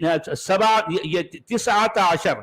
19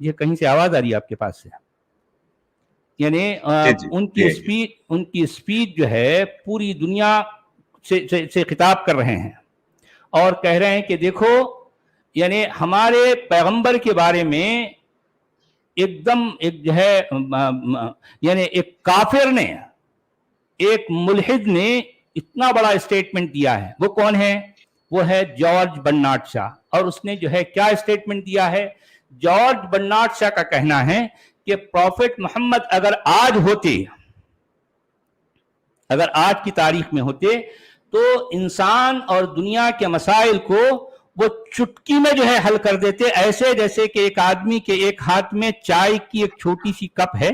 یہ کہیں سے آواز آ رہی ہے آپ کے پاس سے؟ یعنی ان کی سپیچ جو ہے پوری دنیا سے خطاب کر رہے ہیں اور کہہ رہے ہیں کہ دیکھو یعنی ہمارے پیغمبر کے بارے میں ایک دم ایک جو ہے یعنی ایک کافر نے، ایک ملحد نے اتنا بڑا اسٹیٹمنٹ دیا ہے. وہ کون ہے؟ وہ ہے جارج برنارڈ شاہ. اور اس نے جو ہے کیا اسٹیٹمنٹ دیا ہے؟ جارج برنارڈ شاہ کا کہنا ہے کہ پروفٹ محمد اگر آج کی تاریخ میں ہوتے تو انسان اور دنیا کے مسائل کو وہ چٹکی میں جو ہے حل کر دیتے، ایسے جیسے کہ ایک آدمی کے ایک ہاتھ میں چائے کی ایک چھوٹی سی کپ ہے،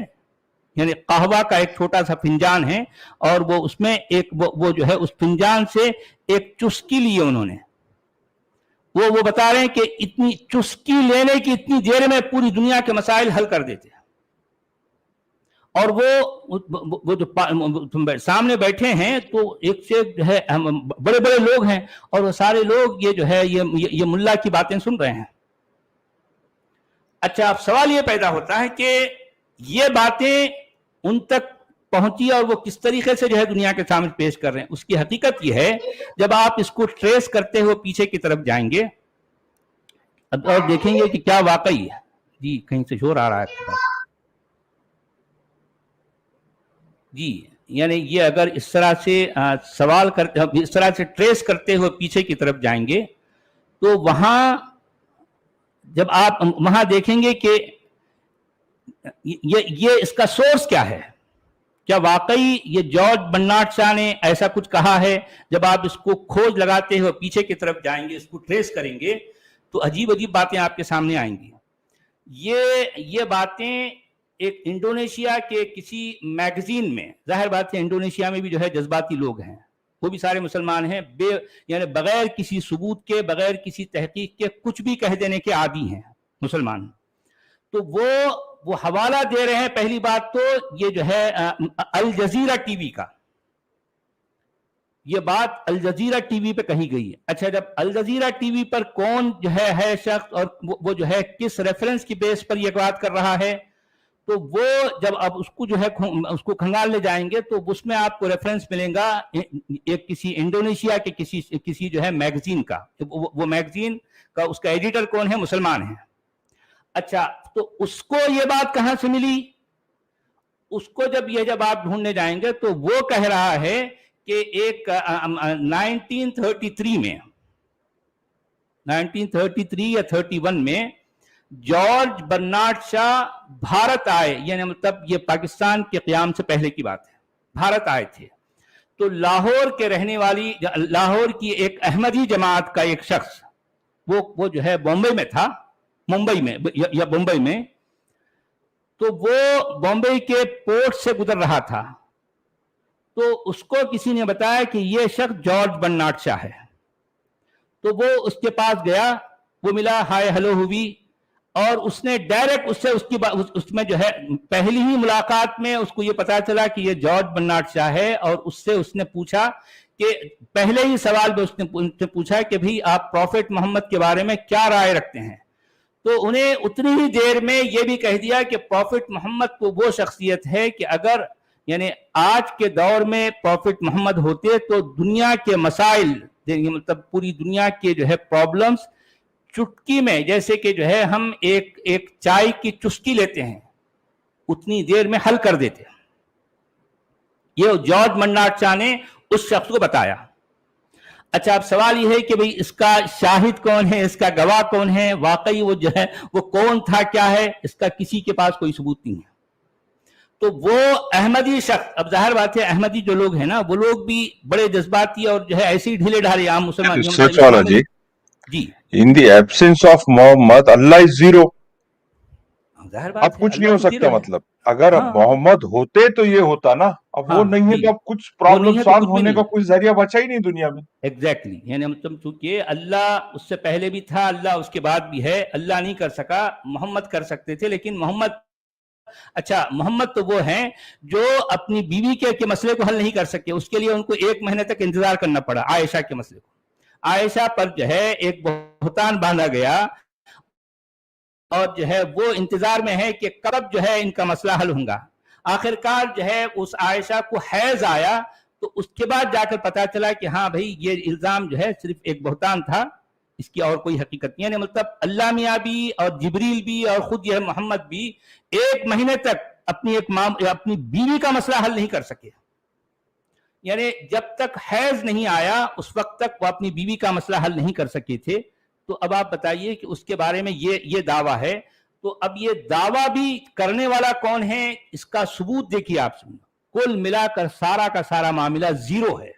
یعنی قہوہ کا ایک چھوٹا سا فنجان ہے، اور وہ اس میں ایک وہ جو ہے اس فنجان سے ایک چسکی لی ہے انہوں نے. وہ بتا رہے ہیں کہ اتنی چسکی لینے کی اتنی دیر میں پوری دنیا کے مسائل حل کر دیتے. اور وہ جو سامنے بیٹھے ہیں تو ایک سے جو ہے بڑے بڑے لوگ ہیں، اور وہ سارے لوگ یہ جو ہے یہ ملا کی باتیں سن رہے ہیں. اچھا، اب سوال یہ پیدا ہوتا ہے کہ یہ باتیں ان تک پہنچی اور وہ کس طریقے سے جو ہے دنیا کے سامنے پیش کر رہے ہیں. اس کی حقیقت یہ ہے، جب آپ اس کو ٹریس کرتے ہوئے پیچھے کی طرف جائیں گے اور دیکھیں گے کہ کیا واقعی ہے. جی کہیں سے شور آ رہا ہے آپ کے پاس. جی یعنی یہ اگر اس طرح سے سوال کرتے، اس طرح سے ٹریس کرتے ہوئے پیچھے کی طرف جائیں گے تو وہاں جب آپ وہاں دیکھیں گے کہ یہ اس کا سورس کیا ہے. کیا واقعی یہ جارج برنارڈ شاہ نے ایسا کچھ کہا ہے؟ جب آپ اس کو کھوج لگاتے ہوئے پیچھے کی طرف جائیں گے، اس کو ٹریس کریں گے تو عجیب عجیب باتیں آپ کے سامنے آئیں گی. یہ باتیں ایک انڈونیشیا کے کسی میگزین میں، ظاہر بات ہے انڈونیشیا میں بھی جو ہے جذباتی لوگ ہیں، وہ بھی سارے مسلمان ہیں، یعنی بغیر کسی ثبوت کے، بغیر کسی تحقیق کے کچھ بھی کہہ دینے کے عادی ہیں مسلمان. تو وہ حوالہ دے رہے ہیں. پہلی بات تو یہ جو ہے الجزیرہ ٹی وی کا، یہ بات الجزیرہ ٹی وی پہ کہی گئی ہے. اچھا، جب الجزیرہ ٹی وی پر کون جو ہے شخص اور وہ جو ہے کس ریفرنس کی بیس پر یہ بات کر رہا ہے، تو وہ جب اب اس کو جو ہے اس کو کھنگال لے جائیں گے تو اس میں آپ کو ریفرنس ملے گا ایک کسی انڈونیشیا کے کسی جو ہے میگزین کا. وہ میگزین کا اس کا ایڈیٹر کون ہے؟ مسلمان ہیں. اچھا، تو اس کو یہ بات کہاں سے ملی؟ اس کو جب آپ ڈھونڈنے جائیں گے تو وہ کہہ رہا ہے کہ ایک 1933 میں 1933 یا 31 میں جارج برنارڈ شاہ بھارت آئے، یعنی مطلب یہ پاکستان کے قیام سے پہلے کی بات ہے. بھارت آئے تھے تو لاہور کے رہنے والی، لاہور کی ایک احمدی جماعت کا ایک شخص، وہ جو ہے بامبے میں تھا، ممبئی میں یا بمبئی میں، تو وہ بامبے کے پورٹ سے گزر رہا تھا. تو اس کو کسی نے بتایا کہ یہ شخص جارج برنارڈ شاہ ہے. تو وہ اس کے پاس گیا، وہ ملا، ہائے ہلو ہوئی، اور اس نے ڈائریکٹ اس میں جو ہے پہلی ہی ملاقات میں اس کو یہ پتا چلا کہ یہ جارج برنارڈ شاہ ہے. اور اس نے پوچھا کہ پہلے ہی سوال میں اس نے پوچھا کہ بھئی آپ پروفٹ محمد کے بارے میں کیا رائے رکھتے ہیں؟ تو انہیں اتنی ہی دیر میں یہ بھی کہہ دیا کہ پروفٹ محمد تو وہ شخصیت ہے کہ اگر یعنی آج کے دور میں پروفٹ محمد ہوتے تو دنیا کے مسائل، مطلب پوری دنیا کے جو ہے پرابلمز چٹکی میں، جیسے کہ جو ہے ہم ایک چائے کی چسکی لیتے ہیں، اتنی دیر میں حل کر دیتے. یہ جارج برنارڈ شاہ نے اس شخص کو بتایا. اچھا، اب سوال یہ ہے کہ بھئی اس کا شاہد کون ہے، اس کا گواہ کون ہے، واقعی وہ جو ہے وہ کون تھا، کیا ہے؟ اس کا کسی کے پاس کوئی ثبوت نہیں ہے. تو وہ احمدی شخص، اب ظاہر بات ہے احمدی جو لوگ ہیں نا، وہ لوگ بھی بڑے جذباتی اور جو ہے ایسی ڈھیلے ڈھالے عام مسلمان. سچ والا جی، جی، in the absence of Muhammad Allah is zero. ظاہر اب بات ہے کچھ نہیں ہو سکتا. مطلب اگر ہاں، محمد ہوتے تو یہ ہوتا نا، اب وہ نہیں ہے تو اب کچھ پرابلم سالو ہونے کا کوئی ذریعہ بچا ہی نہیں دنیا میں. ایگزیکٹلی، یعنی مطلب چونکہ اللہ اس سے پہلے بھی تھا، اللہ اس کے بعد بھی ہے. اللہ نہیں کر سکا، محمد کر سکتے تھے، لیکن محمد، اچھا محمد تو وہ ہیں جو اپنی بیوی کے مسئلے کو حل نہیں کر سکے. اس کے لیے ان کو 1 مہینے تک انتظار کرنا پڑا عائشہ کے مسئلے کو. عائشہ پر جو ہے ایک بہتان باندھا گیا اور جو ہے وہ انتظار میں ہے کہ کب جو ہے ان کا مسئلہ حل ہوگا. آخرکار جو ہے اس عائشہ کو حیض آیا تو اس کے بعد جا کر پتا چلا کہ ہاں بھائی یہ الزام جو ہے صرف ایک بہتان تھا, اس کی اور کوئی حقیقت نہیں. یعنی مطلب اللہ میاں بھی اور جبریل بھی اور خود یہ محمد بھی 1 مہینے تک اپنی بیوی کا مسئلہ حل نہیں کر سکے. یعنی جب تک حیض نہیں آیا اس وقت تک وہ اپنی بیوی کا مسئلہ حل نہیں کر سکے تھے. تو اب آپ بتائیے کہ اس کے بارے میں یہ دعویٰ ہے, تو اب یہ دعویٰ بھی کرنے والا کون ہے, اس کا ثبوت دیکھیے آپ سنیں. کل ملا کر سارا کا سارا معاملہ زیرو ہے.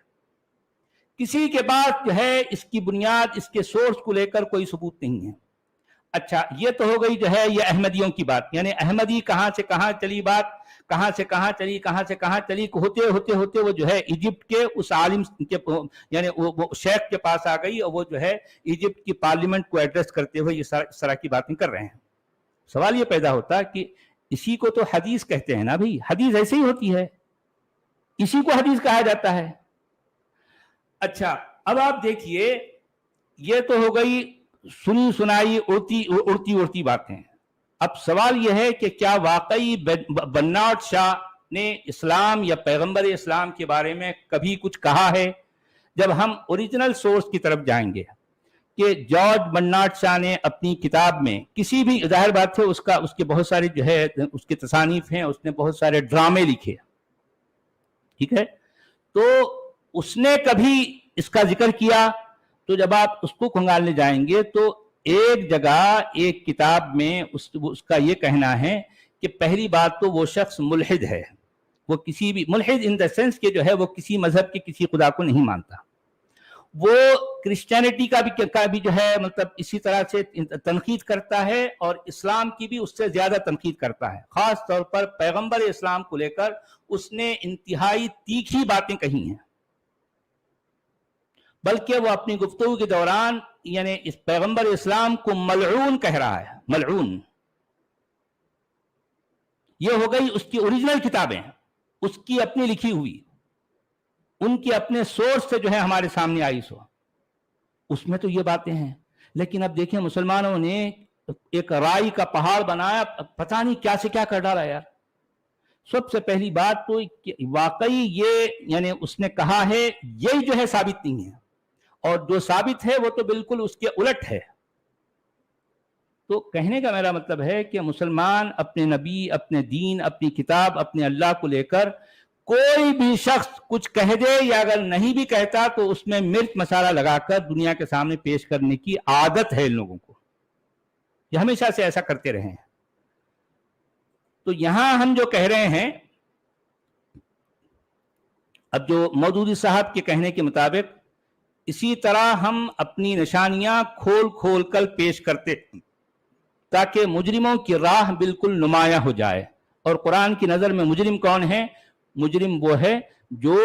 کسی کے پاس جو ہے اس کی بنیاد, اس کے سورس کو لے کر کوئی ثبوت نہیں ہے. اچھا یہ تو ہو گئی جو ہے یہ احمدیوں کی بات. یعنی احمدی کہاں سے کہاں چلی بات, کہاں سے کہاں چلی ہوتے ہوتے وہ جو ہے ایجپٹ کے اس عالم کے یعنی وہ شیخ کے پاس آ گئی, اور وہ جو ہے ایجپٹ کی پارلیمنٹ کو ایڈریس کرتے ہوئے یہ اس طرح کی باتیں کر رہے ہیں. سوال یہ پیدا ہوتا کہ اسی کو تو حدیث کہتے ہیں نا بھائی, حدیث ایسے ہی ہوتی ہے, اسی کو حدیث کہا جاتا ہے. اچھا اب آپ دیکھیے, یہ تو ہو گئی سنی سنائی اڑتی باتیں. اب سوال یہ ہے کہ کیا واقعی بناٹ شاہ نے اسلام یا پیغمبر اسلام کے بارے میں کبھی کچھ کہا ہے؟ جب ہم اوریجنل سورس کی طرف جائیں گے کہ جارج بناٹ شاہ نے اپنی کتاب میں کسی بھی, ظاہر بات ہے اس کے بہت سارے جو ہے اس کے تصانیف ہیں, اس نے بہت سارے ڈرامے لکھے, ٹھیک ہے, تو اس نے کبھی اس کا ذکر کیا؟ تو جب آپ اس کو کھنگالنے جائیں گے تو ایک جگہ ایک کتاب میں اس کا یہ کہنا ہے کہ پہلی بات تو وہ شخص ملحد ہے. وہ کسی بھی ملحد ان دا سینس کہ جو ہے وہ کسی مذہب کے کسی خدا کو نہیں مانتا. وہ کرسچینٹی کا بھی جو ہے مطلب اسی طرح سے تنقید کرتا ہے, اور اسلام کی بھی اس سے زیادہ تنقید کرتا ہے. خاص طور پر پیغمبر اسلام کو لے کر اس نے انتہائی تیکھی باتیں کہی ہیں. بلکہ وہ اپنی گفتگو کے دوران یعنی اس پیغمبر اسلام کو ملعون کہہ رہا ہے. ملعون یہ ہو گئی اس کی اوریجنل کتابیں, اس کی اپنی لکھی ہوئی, ان کی اپنے سورس سے جو ہے ہمارے سامنے آئی, سو اس میں تو یہ باتیں ہیں. لیکن اب دیکھیں مسلمانوں نے ایک رائی کا پہاڑ بنایا, پتہ نہیں کیا سے کیا کر ڈالا یار. سب سے پہلی بات تو واقعی یہ یعنی اس نے کہا ہے یہی جو ہے ثابت نہیں ہے, اور جو ثابت ہے وہ تو بالکل اس کے الٹ ہے. تو کہنے کا میرا مطلب ہے کہ مسلمان اپنے نبی, اپنے دین, اپنی کتاب, اپنے اللہ کو لے کر کوئی بھی شخص کچھ کہہ دے, یا اگر نہیں بھی کہتا تو اس میں مرچ مسالہ لگا کر دنیا کے سامنے پیش کرنے کی عادت ہے ان لوگوں کو. یہ ہمیشہ سے ایسا کرتے رہے ہیں. تو یہاں ہم جو کہہ رہے ہیں, اب جو مودودی صاحب کے کہنے کے مطابق اسی طرح ہم اپنی نشانیاں کھول کر پیش کرتے تاکہ مجرموں کی راہ بالکل نمایاں ہو جائے. اور قرآن کی نظر میں مجرم کون ہے؟ مجرم وہ ہے جو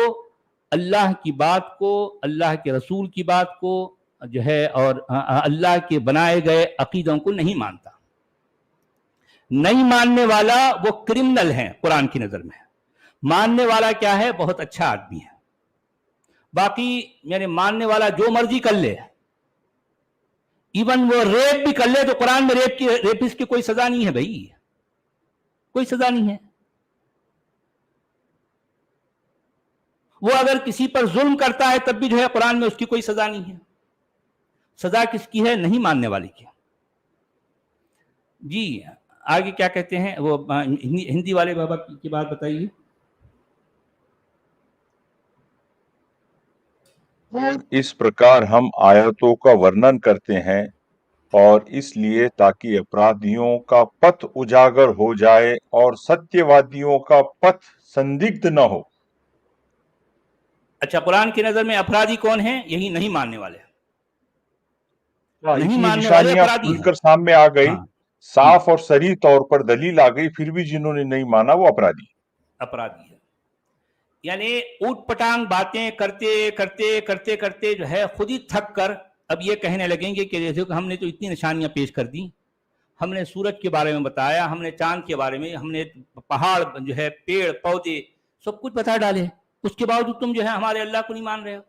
اللہ کی بات کو, اللہ کے رسول کی بات کو جو ہے اور اللہ کے بنائے گئے عقیدوں کو نہیں مانتا. نہیں ماننے والا وہ کرمنل ہے قرآن کی نظر میں. ماننے والا کیا ہے؟ بہت اچھا آدمی ہے. باقی یعنی ماننے والا جو مرضی کر لے, ایون وہ ریپ بھی کر لے, تو قرآن میں ریپس کی کوئی سزا نہیں ہے بھائی, کوئی سزا نہیں ہے. وہ اگر کسی پر ظلم کرتا ہے تب بھی جو ہے قرآن میں اس کی کوئی سزا نہیں ہے. سزا کس کی ہے؟ نہیں ماننے والے کی. جی آگے کیا کہتے ہیں وہ ہندی والے بابا کی بات بتائیے. اس پرکار ہم آیتوں کا ورنن کرتے ہیں, اور اس لیے تاکہ اپرادھیوں کا پتھ اجاگر ہو جائے اور ستیہ وادیوں کا پتھ سندگدھ نہ ہو. اچھا, قرآن کی نظر میں اپرادھی کون ہیں؟ یہی نہیں ماننے والے. نہیں ماننے والے اپرادھی کھل کر سامنے آ گئی, ہاں, صاف اور صریح طور پر دلیل آ گئی, پھر بھی جنہوں نے نہیں مانا وہ اپرادھی ہے. یعنی اوٹ پٹانگ باتیں کرتے کرتے کرتے کرتے جو ہے خود ہی تھک کر اب یہ کہنے لگیں گے کہ جیسے کہ ہم نے تو اتنی نشانیاں پیش کر دی, ہم نے سورج کے بارے میں بتایا, ہم نے چاند کے بارے میں, ہم نے پہاڑ جو ہے پیڑ پودے سب کچھ بتا ڈالے, اس کے باوجود تم جو ہے ہمارے اللہ کو نہیں مان رہے ہو.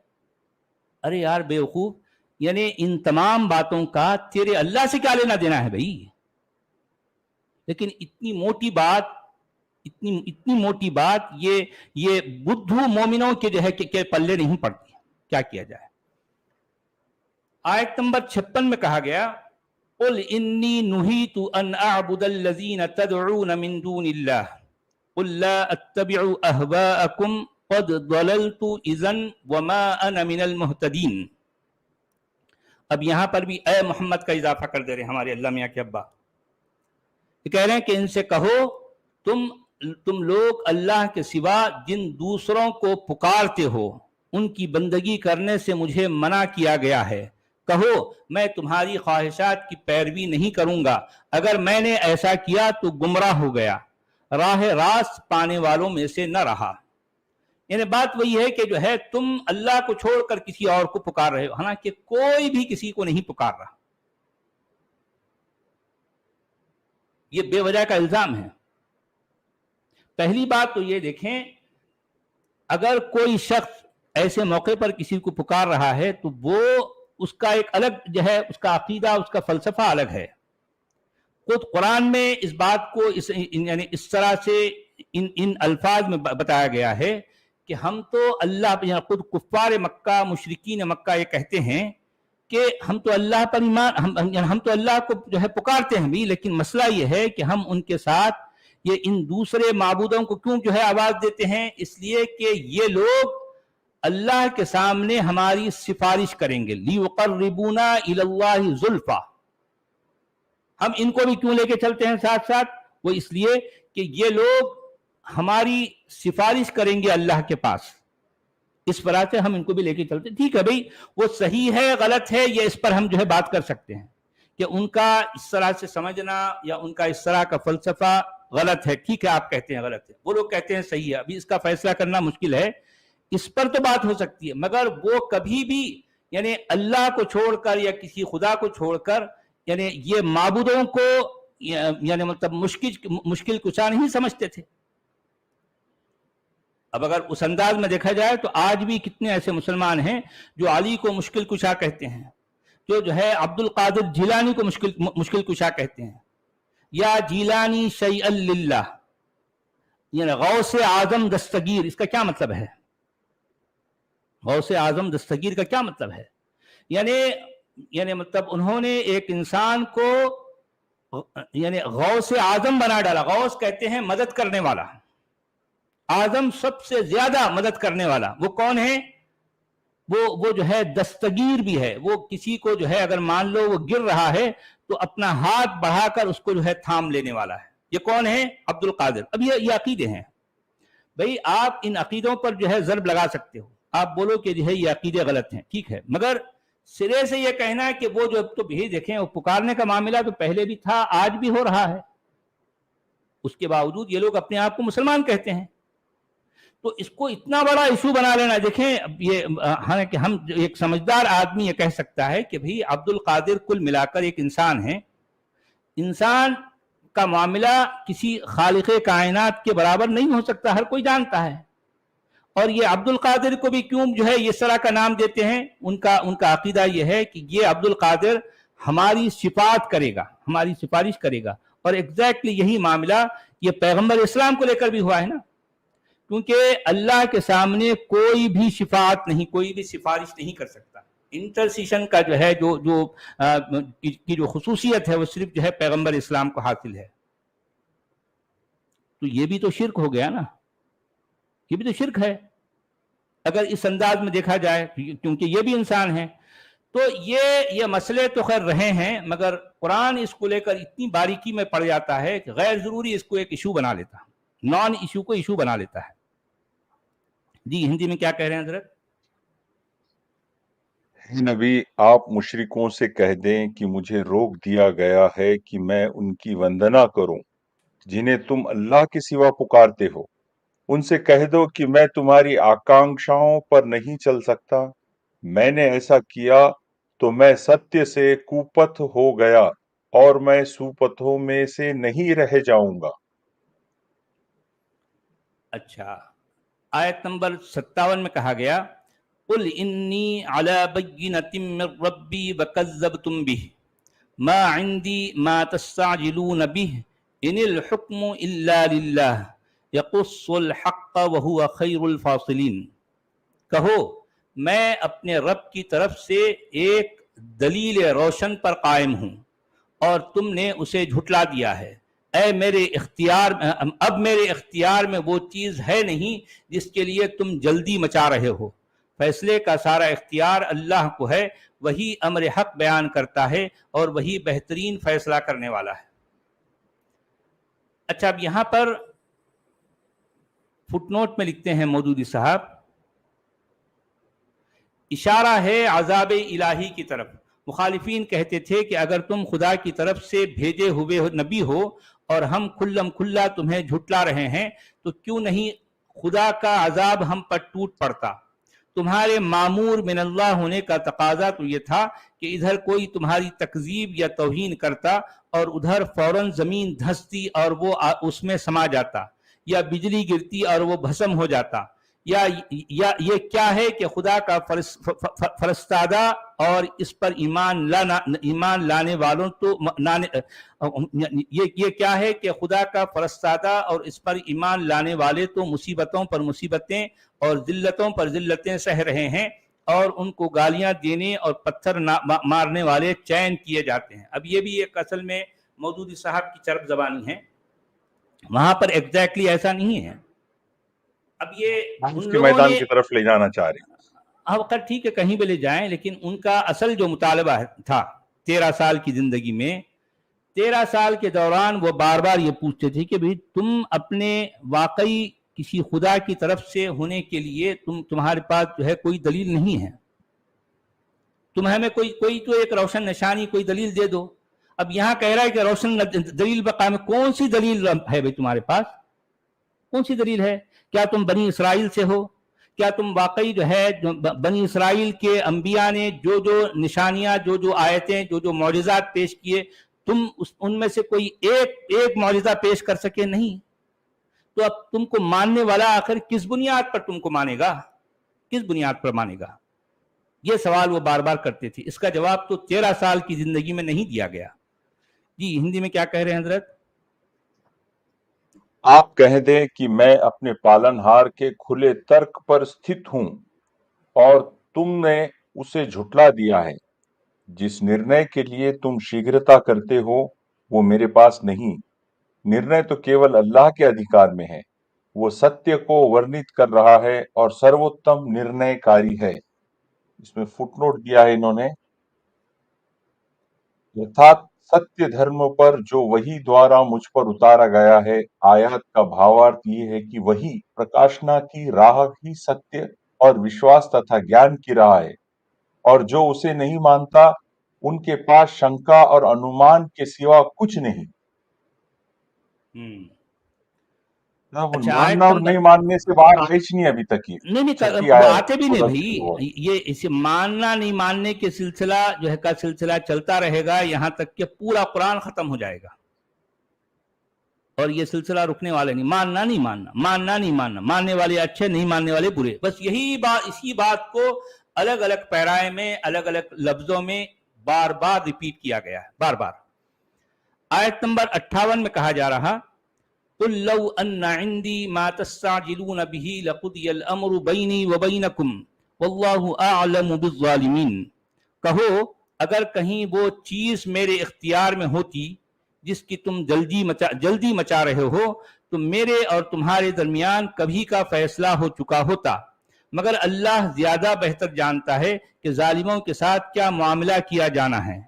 ارے یار بیوقوف, یعنی ان تمام باتوں کا تیرے اللہ سے کیا لینا دینا ہے بھائی؟ لیکن اتنی موٹی بات یہ بدھو مومنوں کے جو ہے کہ پلے نہیں پڑتی. کیا کیا جائے؟ آیت نمبر 56 میں کہا گیا قل انی نہیت ان اعبد الذین تدعون من دون اللہ قل لا اتبع اہواءکم قد ضللت اذا وما انا من المہتدین. اب یہاں پر بھی اے محمد کا اضافہ کر دے رہے ہیں ہمارے اللہ میاں کے ابا. یہ کہہ رہے ہیں کہ ان سے کہو تم لوگ اللہ کے سوا جن دوسروں کو پکارتے ہو ان کی بندگی کرنے سے مجھے منع کیا گیا ہے. کہو میں تمہاری خواہشات کی پیروی نہیں کروں گا. اگر میں نے ایسا کیا تو گمراہ ہو گیا, راہ راست پانے والوں میں سے نہ رہا. یعنی بات وہی ہے کہ جو ہے تم اللہ کو چھوڑ کر کسی اور کو پکار رہے ہو, حالانکہ کوئی بھی کسی کو نہیں پکار رہا. یہ بے وجہ کا الزام ہے. پہلی بات تو یہ دیکھیں, اگر کوئی شخص ایسے موقع پر کسی کو پکار رہا ہے تو وہ اس کا ایک الگ جو ہے اس کا عقیدہ, اس کا فلسفہ الگ ہے. خود قرآن میں اس بات کو یعنی اس طرح سے ان الفاظ میں بتایا گیا ہے کہ ہم تو اللہ, خود کفار مکہ مشرکین مکہ یہ کہتے ہیں کہ ہم تو اللہ پر ایمان, ہم تو اللہ کو جو ہے پکارتے ہیں بھی, لیکن مسئلہ یہ ہے کہ ہم ان کے ساتھ یہ ان دوسرے معبودوں کو کیوں جو ہے آواز دیتے ہیں؟ اس لیے کہ یہ لوگ اللہ کے سامنے ہماری سفارش کریں گے. لیقربونا الی اللہ زلفا. ہم ان کو بھی کیوں لے کے چلتے ہیں ساتھ ساتھ؟ وہ اس لیے کہ یہ لوگ ہماری سفارش کریں گے اللہ کے پاس. اس طرح سے ہم ان کو بھی لے کے چلتے ہیں. ٹھیک ہے بھئی, وہ صحیح ہے غلط ہے یہ اس پر ہم جو ہے بات کر سکتے ہیں کہ ان کا اس طرح سے سمجھنا یا ان کا اس طرح کا فلسفہ غلط ہے. ٹھیک ہے, آپ کہتے ہیں غلط ہے, وہ لوگ کہتے ہیں صحیح ہے. ابھی اس کا فیصلہ کرنا مشکل ہے, اس پر تو بات ہو سکتی ہے, مگر وہ کبھی بھی یعنی اللہ کو چھوڑ کر یا کسی خدا کو چھوڑ کر یعنی یہ معبودوں کو یعنی مطلب مشکل کشا نہیں سمجھتے تھے. اب اگر اس انداز میں دیکھا جائے تو آج بھی کتنے ایسے مسلمان ہیں جو علی کو مشکل کشا کہتے ہیں, جو ہے عبد القادر جیلانی کو مشکل کشا کہتے ہیں, یا جیلانی شیئا للہ, یعنی غوث اعظم دستگیر. اس کا کیا مطلب ہے؟ غوث اعظم دستگیر کا کیا مطلب ہے؟ یعنی مطلب انہوں نے ایک انسان کو یعنی غوث اعظم بنا ڈالا. غوث کہتے ہیں مدد کرنے والا, اعظم سب سے زیادہ مدد کرنے والا. وہ کون ہے؟ وہ جو ہے دستگیر بھی ہے. وہ کسی کو جو ہے اگر مان لو وہ گر رہا ہے تو اپنا ہاتھ بڑھا کر اس کو جو ہے تھام لینے والا ہے. یہ کون ہے؟ عبد القادر. اب یہ عقیدے ہیں بھئی, آپ ان عقیدوں پر جو ہے ضرب لگا سکتے ہو, آپ بولو کہ جو ہے یہ عقیدے غلط ہیں, ٹھیک ہے, مگر سرے سے یہ کہنا ہے کہ وہ جو تو بھی دیکھیں وہ پکارنے کا معاملہ تو پہلے بھی تھا, آج بھی ہو رہا ہے, اس کے باوجود یہ لوگ اپنے آپ کو مسلمان کہتے ہیں. تو اس کو اتنا بڑا ایشو بنا لینا, دیکھیں یہ حالانکہ ہم ایک سمجھدار آدمی یہ کہہ سکتا ہے کہ بھئی عبد القادر کل ملا کر ایک انسان ہے, انسان کا معاملہ کسی خالق کائنات کے برابر نہیں ہو سکتا, ہر کوئی جانتا ہے. اور یہ عبد القادر کو بھی کیوں جو ہے اس طرح کا نام دیتے ہیں؟ ان کا عقیدہ یہ ہے کہ یہ عبد القادر ہماری شفاعت کرے گا, ہماری سفارش کرے گا. اور ایگزیکٹلی یہی معاملہ یہ پیغمبر اسلام کو لے کر بھی ہوا ہے نا, کیونکہ اللہ کے سامنے کوئی بھی شفاعت نہیں, کوئی بھی سفارش نہیں کر سکتا. انٹرسیشن کا جو ہے جو خصوصیت ہے وہ صرف جو ہے پیغمبر اسلام کو حاصل ہے. تو یہ بھی تو شرک ہو گیا نا, یہ بھی تو شرک ہے اگر اس انداز میں دیکھا جائے, کیونکہ یہ بھی انسان ہیں. تو یہ مسئلے تو خیر رہے ہیں, مگر قرآن اس کو لے کر اتنی باریکی میں پڑ جاتا ہے کہ غیر ضروری اس کو ایک ایشو بنا لیتا, نان ایشو کو ایشو بنا لیتا ہے. جی ہندی میں کیا کہہ رہے ہیں حضرت؟ نبی, آپ مشرکوں سے کہہ دیں کہ مجھے روک دیا گیا ہے کہ میں ان کی وندنا کروں جنہیں تم اللہ کے سوا پکارتے ہو. ان سے کہہ دو کہ میں تمہاری آکانکشاؤں پر نہیں چل سکتا. میں نے ایسا کیا تو میں ستیہ سے کوپت ہو گیا اور میں سوپتوں میں سے نہیں رہ جاؤں گا. اچھا, آیت نمبر 57 میں کہا گیا قل انی علی بینۃ من ربی وکذبتم بہ ما عندی ما تستعجلون بہ ان الحکم الا للہ یقص الحق وہو خیر الفاصلین، کہو میں اپنے رب کی طرف سے ایک دلیل روشن پر قائم ہوں اور تم نے اسے جھٹلا دیا ہے۔ اے میرے اختیار، اب میرے اختیار میں وہ چیز ہے نہیں جس کے لیے تم جلدی مچا رہے ہو، فیصلے کا سارا اختیار اللہ کو ہے، وہی امر حق بیان کرتا ہے اور وہی بہترین فیصلہ کرنے والا ہے۔ اچھا، اب یہاں پر فٹ نوٹ میں لکھتے ہیں مودودی صاحب، اشارہ ہے عذاب الہی کی طرف۔ مخالفین کہتے تھے کہ اگر تم خدا کی طرف سے بھیجے ہوئے نبی ہو اور ہم کھلم کھلا تمہیں جھٹلا رہے ہیں تو کیوں نہیں خدا کا عذاب ہم پر ٹوٹ پڑتا؟ تمہارے معمور من اللہ ہونے کا تقاضا تو یہ تھا کہ ادھر کوئی تمہاری تکذیب یا توہین کرتا اور ادھر فوراً زمین دھستی اور وہ اس میں سما جاتا، یا بجلی گرتی اور وہ بھسم ہو جاتا، یا یہ کیا ہے کہ خدا کا فرستادہ اور اس پر ایمان لانے والوں تو یہ کیا ہے کہ خدا کا فرستادہ اور اس پر ایمان لانے والے تو مصیبتوں پر مصیبتیں اور ذلتوں پر ذلتیں سہ رہے ہیں، اور ان کو گالیاں دینے اور پتھر مارنے والے چین کیے جاتے ہیں۔ اب یہ بھی ایک اصل میں مودودی صاحب کی چرب زبانی ہے، وہاں پر ایگزیکٹلی ایسا نہیں ہے۔ اب یہ اس کے میدان کی طرف لے جانا چاہ رہے ہیں۔ اب خیر ٹھیک ہے، کہیں بھی لے جائیں، لیکن ان کا اصل جو مطالبہ تھا 13 سال کی زندگی میں، 13 سال کے دوران وہ بار بار یہ پوچھتے تھے کہ بھئی تم اپنے واقعی کسی خدا کی طرف سے ہونے کے لیے تمہارے پاس جو ہے کوئی دلیل نہیں ہے، تم ہمیں کوئی تو ایک روشن نشانی، کوئی دلیل دے دو۔ اب یہاں کہہ رہا ہے کہ روشن دلیل بقائم، کون سی دلیل ہے بھئی تمہارے پاس؟ کون سی دلیل ہے؟ کیا تم بنی اسرائیل سے ہو؟ کیا تم واقعی جو ہے بنی اسرائیل کے انبیاء نے جو نشانیاں، جو آیتیں، جو معجزات پیش کیے، تم ان میں سے کوئی ایک معجزہ پیش کر سکے؟ نہیں۔ تو اب تم کو ماننے والا آخر کس بنیاد پر تم کو مانے گا؟ کس بنیاد پر مانے گا؟ یہ سوال وہ بار بار کرتے تھے۔ اس کا جواب تو 13 سال کی زندگی میں نہیں دیا گیا۔ جی ہندی میں کیا کہہ رہے ہیں حضرت؟ آپ کہہ دیں کہ میں اپنے پالنہار کے کھلے ترک پر ستھت ہوں اور تم نے اسے جھٹلا دیا ہے۔ جس نرنے کے لیے تم شیگرتا کرتے ہو وہ میرے پاس نہیں، نرنے تو کیول اللہ کے ادھیکار میں ہے۔ وہ ستیہ کو ورنت کر رہا ہے اور سروتم نرنے کاری ہے۔ اس میں فٹ نوٹ دیا ہے انہوں نے، ارتھات ستیہ دھرم پر جو وہی دوارا مجھ پر اتارا گیا ہے۔ آیات کا بھاوارتھ یہ ہے کہ وہی پرکاشنا کی راہ ہی ستیہ اور وشواس تتھا گیان کی راہ ہے، اور جو اسے نہیں مانتا ان کے پاس شنکا اور انومان کے سوا کچھ نہیں۔ اچھا، ماننا اور نہیں ماننے سے باہر آئیچ نہیں ابھی تک ہی نہیں وہ آتے بھی نہیں بھائی، یہ اسے ماننا نہیں ماننے کے سلسلہ جو ہے کا سلسلہ چلتا رہے گا یہاں تک کہ پورا قرآن ختم ہو جائے گا، اور یہ سلسلہ رکنے والے نہیں۔ ماننا نہیں ماننا، ماننا نہیں ماننا، ماننے والے اچھے، نہیں ماننے والے برے، بس یہی بات، اسی بات کو الگ الگ پیرائے میں الگ الگ لفظوں میں بار بار ریپیٹ کیا گیا ہے، بار بار۔ آیت نمبر 58 میں کہا جا رہا، قُلْ لَوْ أَنَّ عِنْدِي مَا تَسْتَعْجِلُونَ بِهِ لَقُضِيَ الْأَمْرُ بَيْنِي وَبَيْنَكُمْ وَاللَّهُ أَعْلَمُ بِالظَّالِمِينَ۔ کہو اگر کہیں وہ چیز میرے اختیار میں ہوتی جس کی تم جلدی مچا رہے ہو تو میرے اور تمہارے درمیان کبھی کا فیصلہ ہو چکا ہوتا، مگر اللہ زیادہ بہتر جانتا ہے کہ ظالموں کے ساتھ کیا معاملہ کیا جانا ہے۔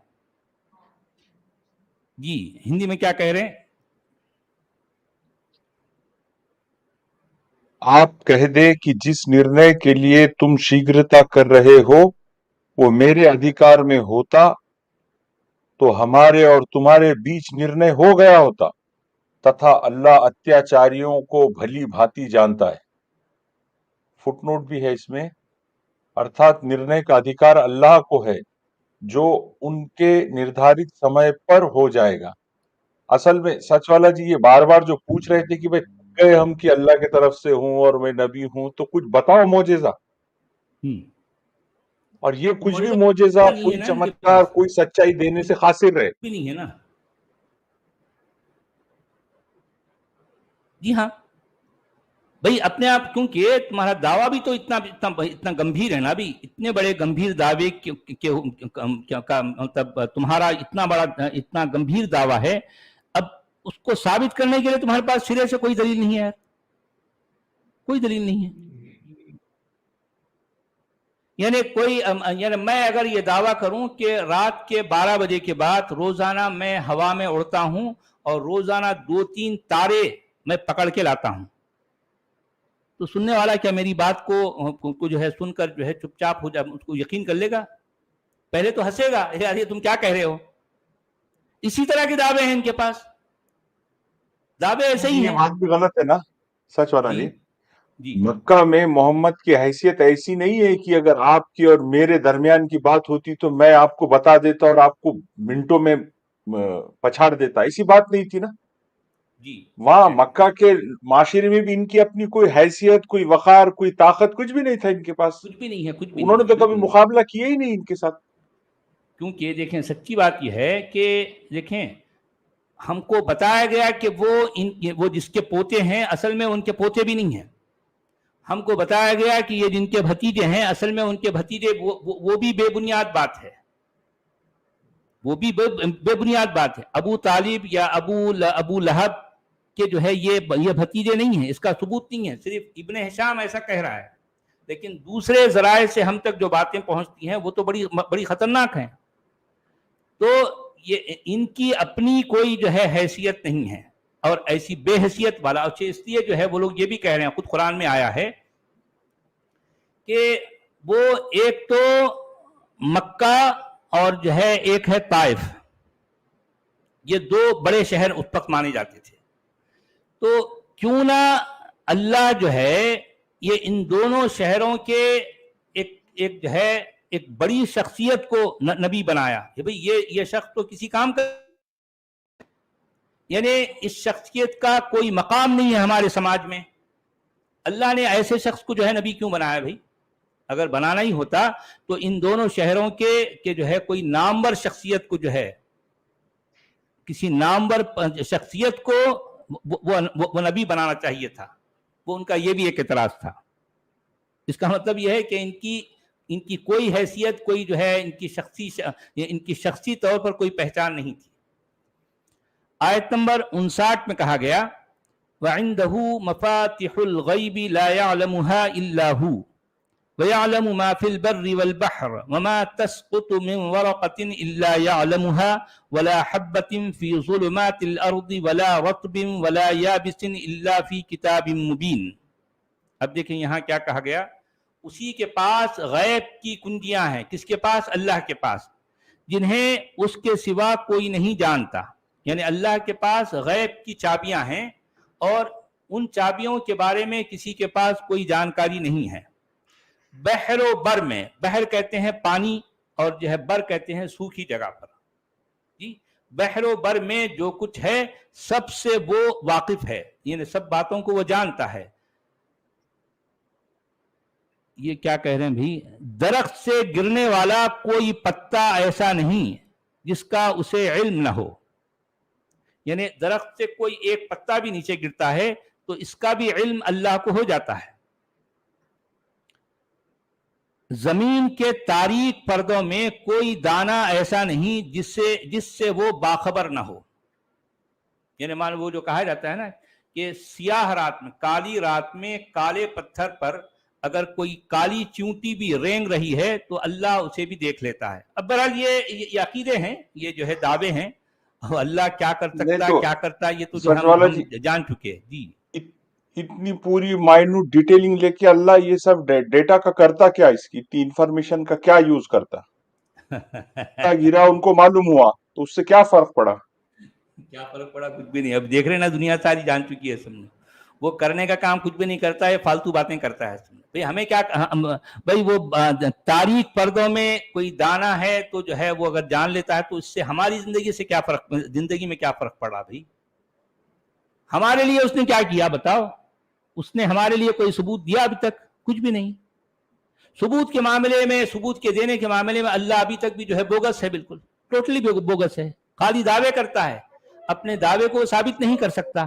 جی ہندی میں کیا کہہ رہے ہیں؟ آپ کہہ دے کہ جس نرنے کے لیے تم شیگرتا کر رہے ہو وہ میرے ادھیکار میں ہوتا تو ہمارے اور تمہارے بیچ نرنے ہو گیا ہوتا، تتھا اللہ اتیاچاریوں کو بھلی بھاتی جانتا ہے۔ فٹ نوٹ بھی ہے اس میں، ارتھات نرنے کا ادھیکار اللہ کو ہے جو ان کے نردھارت سمے پر ہو جائے گا۔ اصل میں سچ والا جی یہ بار بار جو پوچھ رہے تھے کہ بھئی کہ ہم کہ اللہ کے طرف سے ہوں اور میں نبی ہوں تو کچھ بتاؤ معجزہ، اور یہ کچھ بھی معجزہ، کوئی چمتکار، کوئی سچائی دینے سے قاصر رہے بھی نہیں ہے نا۔ جی ہاں بھائی اپنے آپ، کیونکہ تمہارا دعویٰ بھی تو اتنا گمبھیر ہے نا بھی، اتنے بڑے گمبھیر دعوے کا مطلب تمہارا اتنا گمبھیر دعویٰ ہے، اب اس کو ثابت کرنے کے لیے تمہارے پاس سرے سے کوئی دلیل نہیں ہے یار، کوئی دلیل نہیں ہے. یعنی میں اگر یہ دعویٰ کروں کہ رات کے 12 بجے کے بعد روزانہ میں ہوا میں اڑتا ہوں اور روزانہ 2-3 تارے میں پکڑ کے لاتا ہوں، تو سننے والا کیا میری بات کو جو ہے سن کر جو ہے چپ چاپ ہو جائے، اس کو یقین کر لے گا؟ پہلے تو ہنسے گا، یار یہ تم کیا کہہ رہے ہو. اسی طرح کے دعوے ہیں ان کے پاس، دعوے ایسے ہی یہ ہیں. بات بھی غلط ہے نا سچ والا جی. جی مکہ میں محمد کی حیثیت ایسی نہیں ہے کہ اگر آپ کی اور میرے درمیان کی بات ہوتی تو میں آپ کو بتا دیتا اور آپ کو منٹوں میں پچھاڑ دیتا، ایسی بات نہیں تھی نا. جی وہاں مکہ کے معاشرے میں بھی ان کی اپنی کوئی حیثیت، کوئی وقار، کوئی طاقت کچھ بھی نہیں تھا ان کے پاس. کچھ بھی نہیں ہے، کچھ بھی انہوں نہیں نے ہے تو کبھی بالکل. مقابلہ کیا ہی نہیں ان کے ساتھ. کیونکہ دیکھیں سچی بات یہ ہے کہ دیکھیں ہم کو بتایا گیا کہ وہ جس کے پوتے ہیں اصل میں ان کے پوتے بھی نہیں ہیں. ہم کو بتایا گیا کہ یہ جن کے بھتیجے ہیں اصل میں ان کے بھتیجے، وہ بھی بے بنیاد بات ہے، وہ بھی بے بنیاد بات ہے. ابو طالب یا ابو لہب کے جو ہے یہ بھتیجے نہیں ہیں، اس کا ثبوت نہیں ہے، صرف ابن ہشام ایسا کہہ رہا ہے. لیکن دوسرے ذرائع سے ہم تک جو باتیں پہنچتی ہیں وہ تو بڑی خطرناک ہیں. تو یہ ان کی اپنی کوئی جو ہے حیثیت نہیں ہے، اور ایسی بے حیثیت والا، اس لیے جو ہے وہ لوگ یہ بھی کہہ رہے ہیں، خود قرآن میں آیا ہے کہ وہ ایک تو مکہ اور جو ہے ایک ہے طائف، یہ 2 بڑے شہر اس وقت مانے جاتے تھے. تو کیوں نہ اللہ جو ہے یہ ان دونوں شہروں کے ایک جو ہے ایک بڑی شخصیت کو نبی بنایا کہ بھئی یہ شخص تو کسی کام کا، یعنی اس شخصیت کا کوئی مقام نہیں ہے ہمارے سماج میں. اللہ نے ایسے شخص کو جو ہے نبی کیوں بنایا بھائی؟ اگر بنانا ہی ہوتا تو ان دونوں شہروں کے جو ہے کوئی نامور شخصیت کو جو ہے، کسی نامور شخصیت کو وہ نبی بنانا چاہیے تھا. وہ ان کا یہ بھی ایک اعتراض تھا. اس کا مطلب یہ ہے کہ ان کی کوئی حیثیت، کوئی جو ہے ان کی شخصی طور پر کوئی پہچان نہیں تھی. آیت نمبر 59 میں کہا گیا وَعِنْدَهُ مَفَاتِحُ الْغَيْبِ لَا يَعْلَمُهَا إِلَّا هُوَ وَيَعْلَمُ مَا فِي الْبَرِّ وَالْبَحْرِ وَمَا تَسْقُطُ مِنْ وَرَقَةٍ إِلَّا يَعْلَمُهَا وَلَا حَبَّةٍ فِي ظُلُمَاتِ الْأَرْضِ وَلَا رَطْبٍ وَلَا يَابِسٍ إِلَّا فِي كِتَابٍ مُبِينٍ. اب دیکھیں یہاں کیا کہا گیا، اسی کے پاس غیب کی کنجیاں ہیں. کس کے پاس؟ اللہ کے پاس، جنہیں اس کے سوا کوئی نہیں جانتا. یعنی اللہ کے پاس غیب کی چابیاں ہیں اور ان چابیوں کے بارے میں کسی کے پاس کوئی جانکاری نہیں ہے. بحر و بر میں، بحر کہتے ہیں پانی اور جو ہے بر کہتے ہیں سوکھی جگہ پر. جی بحر و بر میں جو کچھ ہے سب سے وہ واقف ہے، یعنی سب باتوں کو وہ جانتا ہے. یہ کیا کہہ رہے ہیں بھائی؟ درخت سے گرنے والا کوئی پتا ایسا نہیں جس کا اسے علم نہ ہو. یعنی درخت سے کوئی ایک پتا بھی نیچے گرتا ہے تو اس کا بھی علم اللہ کو ہو جاتا ہے. زمین کے تاریک پردوں میں کوئی دانہ ایسا نہیں جس سے وہ باخبر نہ ہو. یعنی مان وہ جو کہا جاتا ہے نا کہ سیاہ رات میں، کالی رات میں کالے پتھر پر اگر کوئی کالی چونٹی بھی رینگ رہی ہے تو اللہ اسے بھی دیکھ لیتا ہے. اب بہرحال یہ عقیدے ہیں، یہ جو ہے دعوے ہیں. اللہ کیا کر سکتا ہے، کیا کرتا ہے، یہ تو جو ہم جان چکے. جی اتنی پوری مائنوٹ ڈیٹیلنگ لے کے اللہ یہ سب ڈیٹا کا کرتا کیا، اس کی انفارمیشن کا کیا یوز کرتا؟ گرا ان کو معلوم ہوا تو اس سے کیا فرق پڑا؟ کیا فرق پڑا؟ کچھ بھی نہیں. اب دیکھ رہے نا دنیا ساری جان چکی ہے سب نے. وہ کرنے کا کام کچھ بھی نہیں کرتا ہے، فالتو باتیں کرتا ہے. بھئی ہمیں کیا، بھئی وہ تاریک پردوں میں کوئی دانہ ہے تو جو ہے وہ اگر جان لیتا ہے تو اس سے ہماری زندگی سے کیا فرق، زندگی میں کیا فرق پڑا بھئی؟ ہمارے لیے اس نے کیا کیا بتاؤ؟ اس نے ہمارے لیے کوئی ثبوت دیا ابھی تک؟ کچھ بھی نہیں. ثبوت کے معاملے میں، ثبوت کے دینے کے معاملے میں اللہ ابھی تک بھی جو ہے بوگس ہے، بالکل ٹوٹلی بوگس ہے. خالی دعوے کرتا ہے، اپنے دعوے کو ثابت نہیں کر سکتا.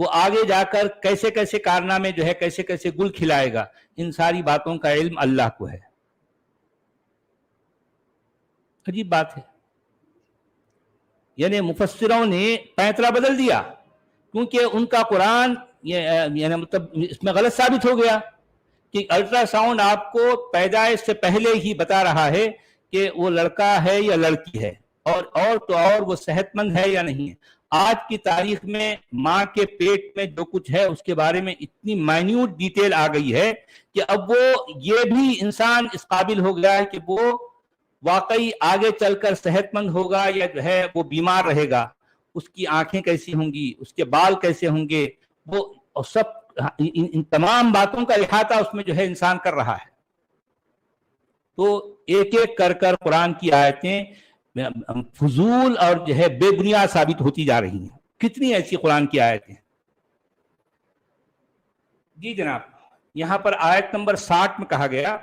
وہ آگے جا کر کیسے کیسے کارنامے جو ہے کیسے کیسے گل کھلائے گا، ان ساری باتوں کا علم اللہ کو ہے۔ عجیب بات ہے، یعنی مفسروں نے پینترا بدل دیا، کیونکہ ان کا قرآن یعنی مطلب اس میں غلط ثابت ہو گیا کہ الٹرا ساؤنڈ آپ کو پیدائش سے پہلے ہی بتا رہا ہے کہ وہ لڑکا ہے یا لڑکی ہے، اور تو اور وہ صحت مند ہے یا نہیں ہے۔ آج کی تاریخ میں ماں کے پیٹ میں جو کچھ ہے اس کے بارے میں اتنی مائنیوٹ ڈیٹیل آ گئی ہے کہ اب وہ یہ بھی انسان اس قابل ہو گیا ہے کہ وہ واقعی آگے چل کر صحت مند ہوگا یا جو ہے وہ بیمار رہے گا، اس کی آنکھیں کیسی ہوں گی، اس کے بال کیسے ہوں گے، وہ سب ان تمام باتوں کا احاطہ اس میں جو ہے انسان کر رہا ہے۔ تو ایک ایک کر قرآن کی آیتیں فضول اور جو ہے بے بنیاد ثابت ہوتی جا رہی ہیں۔ کتنی ایسی قرآن کی آیتیں۔ جی جناب، یہاں پر آیت نمبر 60 میں کہا گیا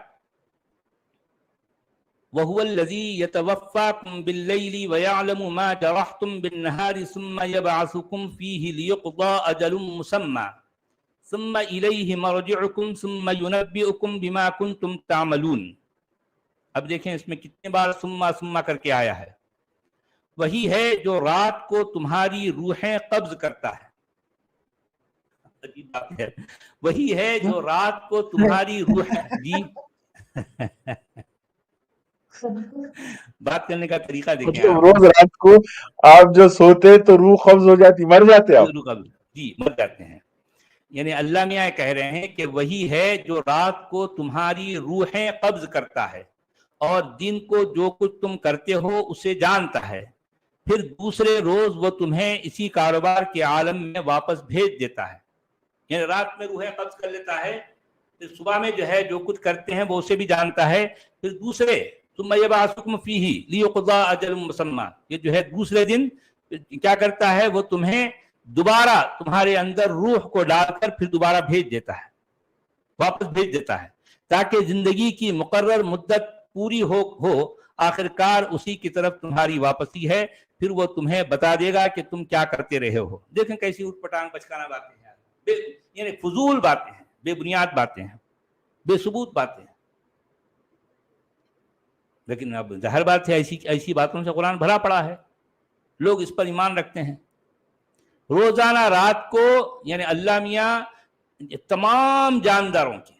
وَهُوَ الَّذِي يَتَوَفَّاكُمْ بِاللَّيْلِ وَيَعْلَمُ مَا جَرَحْتُمْ بِالنَّهَارِ ثُمَّ يَبْعَثُكُمْ فِيهِ لِيُقْضَى أَجَلٌ مُّسَمًّى ثُمَّ إِلَيْهِ مَرْجِعُكُمْ ثُمَّ يُنَبِّئُكُمْ بِمَا كُنتُمْ تَعْمَلُونَ۔ اب دیکھیں اس میں کتنے بار ثم کر کے آیا ہے۔ وہی ہے جو رات کو تمہاری روحیں قبض کرتا ہے۔ عجیب بات ہے، وہی ہے جو رات کو تمہاری روحیں جی بات کرنے کا طریقہ دیکھیں آپ۔ روز رات کو آپ جو سوتے تو روح قبض ہو جاتی، مر جاتے آپ؟ جی مر جاتے ہیں۔ یعنی اللہ میاں کہہ رہے ہیں کہ وہی ہے جو رات کو تمہاری روحیں قبض کرتا ہے اور دن کو جو کچھ تم کرتے ہو اسے جانتا ہے، پھر دوسرے روز وہ تمہیں اسی کاروبار کے عالم میں واپس بھیج دیتا ہے۔ یعنی رات میں روحیں قبض کر لیتا ہے، پھر صبح میں جو ہے جو کچھ کرتے ہیں وہ اسے بھی جانتا ہے، پھر دوسرے ثم یبعثکم فیہ لیقضی اجل مسمی، یہ جو ہے دوسرے دن کیا کرتا ہے، وہ تمہیں دوبارہ تمہارے اندر روح کو ڈال کر پھر دوبارہ بھیج دیتا ہے، واپس بھیج دیتا ہے، تاکہ زندگی کی مقرر مدت پوری ہو آخرکار اسی کی طرف تمہاری واپسی ہے، پھر وہ تمہیں بتا دے گا کہ تم کیا کرتے رہے ہو۔ دیکھیں کیسی اوٹ پٹانگ بچکانہ باتیں ہیں، یعنی فضول باتیں ہیں، بے بنیاد باتیں ہیں، بے ثبوت باتیں ہیں۔ لیکن اب ظاہر بات ہے ایسی باتوں سے قرآن بھرا پڑا ہے، لوگ اس پر ایمان رکھتے ہیں۔ روزانہ رات کو یعنی اللہ میاں تمام جانداروں کی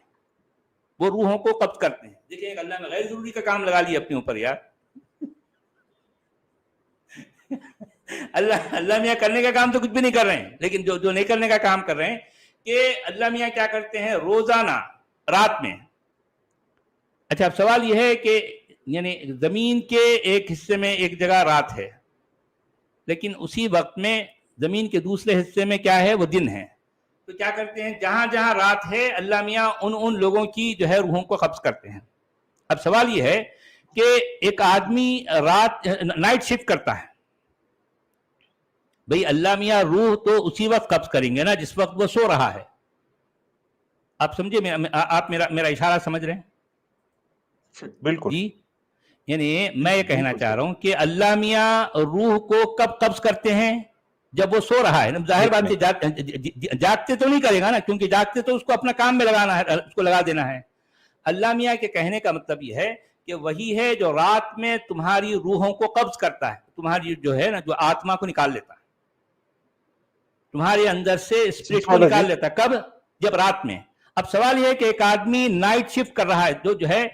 وہ روحوں کو قبض کرتے ہیں۔ دیکھیں ایک اللہ نے غیر ضروری کا کام لگا لیا اپنے اوپر یار۔ اللہ میاں کرنے کا کام تو کچھ بھی نہیں کر رہے ہیں، لیکن جو نہیں کرنے کا کام کر رہے ہیں کہ اللہ میاں کیا کرتے ہیں روزانہ رات میں۔ اچھا اب سوال یہ ہے کہ یعنی زمین کے ایک حصے میں ایک جگہ رات ہے، لیکن اسی وقت میں زمین کے دوسرے حصے میں کیا ہے، وہ دن ہے۔ تو کیا کرتے ہیں جہاں جہاں رات ہے اللہ میاں ان لوگوں کی جو ہے روحوں کو قبض کرتے ہیں۔ اب سوال یہ ہے کہ ایک آدمی رات نائٹ شفٹ کرتا ہے، بھئی اللہ میاں روح تو اسی وقت قبض کریں گے نا جس وقت وہ سو رہا ہے۔ آپ سمجھے، آپ میرا اشارہ سمجھ رہے ہیں؟ بالکل جی، یعنی میں یہ کہنا چاہ رہا ہوں کہ اللہ میاں روح کو کب قبض کرتے ہیں، جب وہ سو رہا ہے۔ ظاہر بات ہے جاگتے تو نہیں کرے گا نا، کیونکہ جاگتے تو اس کو اپنا کام میں لگانا ہے، اس کو لگا دینا ہے۔ اللہ میاں کے کہنے کا مطلب یہ ہے کہ وہی ہے جو رات میں تمہاری روحوں کو قبض کرتا ہے، تمہاری جو ہے نا جو آتما کو نکال لیتا ہے، تمہارے اندر سے اسپرٹ کو نکال لیتا ہے۔ کب؟ جب رات میں۔ اب سوال یہ ہے کہ ایک آدمی نائٹ شفٹ کر رہا ہے، جو ہے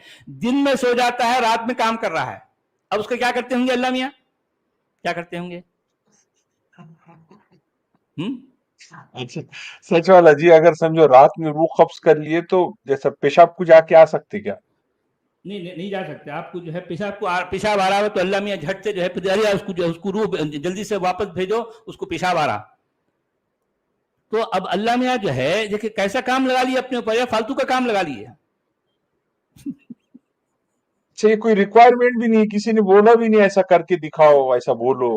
دن میں سو جاتا ہے رات میں کام کر رہا ہے، اب اس کا کیا کرتے ہوں گے اللہ میاں؟ کیا کرتے ہوں گے؟ اچھا سچ والا جی، اگر سمجھو رات میں روح قبض کر لیے تو جیسا پیشاب کو جا کے آ سکتے کیا؟ نہیں جا سکتے۔ آپ کو جو ہے پیشاب آ رہا ہے تو اللہ میاں جھٹ سے جو ہے اس کو روح جلدی سے واپس بھیجو، اس کو پیشاب آ رہا۔ تو اب اللہ میاں جو ہے دیکھیں کیسا کام لگا لیا اپنے اوپر، یا فالتو کا کام لگا لیے۔ اچھا، کوئی ریکوائرمنٹ بھی نہیں، کسی نے بولا بھی نہیں ایسا کر کے دکھاؤ، ایسا بولو؟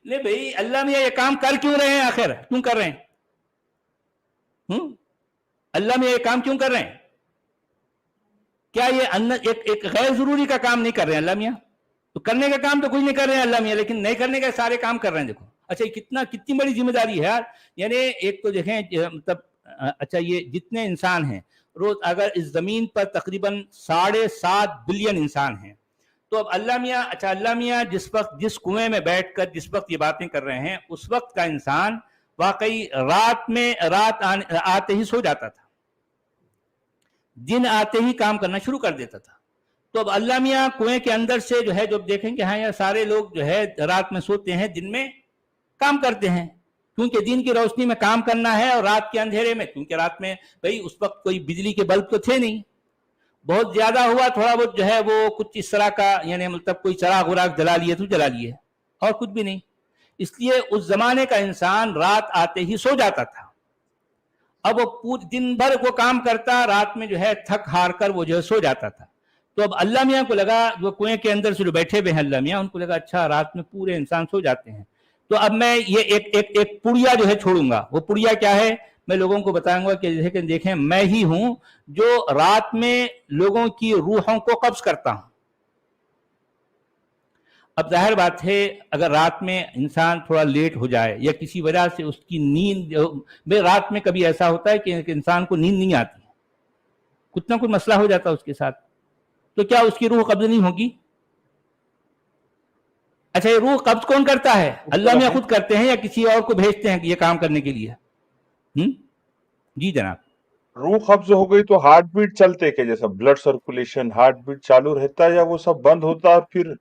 نہیں بھائی، اللہ میاں یہ کام کر کیوں رہے ہیں، آخر کیوں کر رہے ہیں؟ اللہ میاں یہ کام کیوں کر رہے ہیں؟ کیا یہ ایک غیر ضروری کا کام نہیں کر رہے ہیں اللہ میاں؟ تو کرنے کا کام تو کچھ نہیں کر رہے ہیں اللہ میاں، لیکن نہیں کرنے کا سارے کام کر رہے ہیں۔ دیکھو اچھا یہ کتنی بڑی ذمہ داری ہے یار. یعنی ایک تو دیکھیں مطلب اچھا یہ جتنے انسان ہیں روز، اگر اس زمین پر تقریباً 7.5 بلین انسان ہیں، تو اب اللہ میاں جس کنویں میں بیٹھ کر جس وقت یہ باتیں کر رہے ہیں، اس وقت کا انسان واقعی رات آتے ہی سو جاتا تھا، دن آتے ہی کام کرنا شروع کر دیتا تھا. تو اب اللہ میاں کنویں کے اندر سے جو ہے جب دیکھیں کہ ہاں یار سارے لوگ جو ہے رات میں سوتے ہیں، دن میں کام کرتے ہیں، کیونکہ دن کی روشنی میں کام کرنا ہے، اور رات کے اندھیرے میں، کیونکہ رات میں بھائی اس وقت کوئی بجلی کے بلب تو تھے نہیں، بہت زیادہ ہوا تھوڑا بہت جو ہے وہ کچھ اس طرح کا، یعنی مطلب کوئی چراغ وراغ جلا لیے تو جلا لیے، اور کچھ بھی نہیں. اس لیے اس زمانے کا انسان رات آتے ہی سو جاتا تھا. اب وہ پورے دن بھر وہ کام کرتا، رات میں جو ہے تھک ہار کر وہ جو ہے سو جاتا تھا. تو اب اللہ میاں کو لگا، وہ کنویں کے اندر سے جو بیٹھے ہوئے ہیں اللہ میاں، ان کو لگا اچھا رات میں پورے انسان سو جاتے ہیں، تو اب میں یہ ایک پڑیا جو ہے چھوڑوں گا. وہ پڑیا کیا ہے میں لوگوں کو بتاؤں گا کہ دیکھیں میں ہی ہوں جو رات میں لوگوں کی روحوں کو قبض کرتا ہوں. اب ظاہر بات ہے اگر رات میں انسان تھوڑا لیٹ ہو جائے یا کسی وجہ سے اس کی نیند، رات میں کبھی ایسا ہوتا ہے کہ انسان کو نیند نہیں آتی، کچھ نہ کچھ مسئلہ ہو جاتا ہے اس کے ساتھ، تو کیا اس کی روح قبض نہیں ہوگی؟ اچھا یہ روح قبض کون کرتا ہے؟ اللہ میاں خود کرتے ہیں یا کسی اور کو بھیجتے ہیں یہ کام کرنے کے لیے؟ جی جناب. روح قبض ہو گئی تو ہارٹ بیٹ چلتے کہ جیسا بلڈ سرکولیشن ہارٹ بیٹ چالو رہتا ہے، یا وہ سب بند ہوتا ہے پھر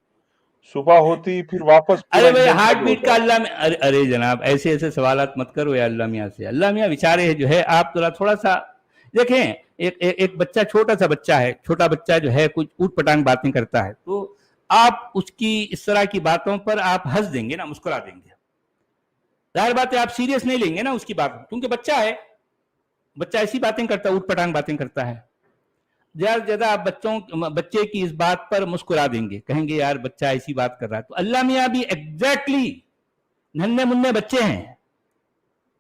صبح ہوتی پھر واپس پورا ارے بھائی انجن ہارٹ چالو بیٹ ہوتا کا ہے؟ اللہ میں ارے جناب ایسے سوالات مت کرو یا اللہ میاں سے. اللہ میاں بیچارے جو ہے آپ تھوڑا سا دیکھیں، ایک بچہ چھوٹا سا بچہ ہے، چھوٹا بچہ جو ہے کچھ اوٹ پٹانگ باتیں کرتا ہے، تو آپ اس کی اس طرح کی باتوں پر آپ ہنس دیں گے نا، مسکرا دیں گے. ظاہر بات ہے آپ سیریس نہیں لیں گے نا اس کی بات، کیونکہ بچہ ہے، بچہ ایسی باتیں کرتا ہے، اوٹ پٹانگ باتیں کرتا ہے. زیادہ سے زیادہ آپ بچے کی اس بات پر مسکرا دیں گے، کہیں گے یار بچہ ایسی بات کر رہا ہے. تو اللہ میاں بھی ایگزیکٹلی ننھے منھے بچے ہیں.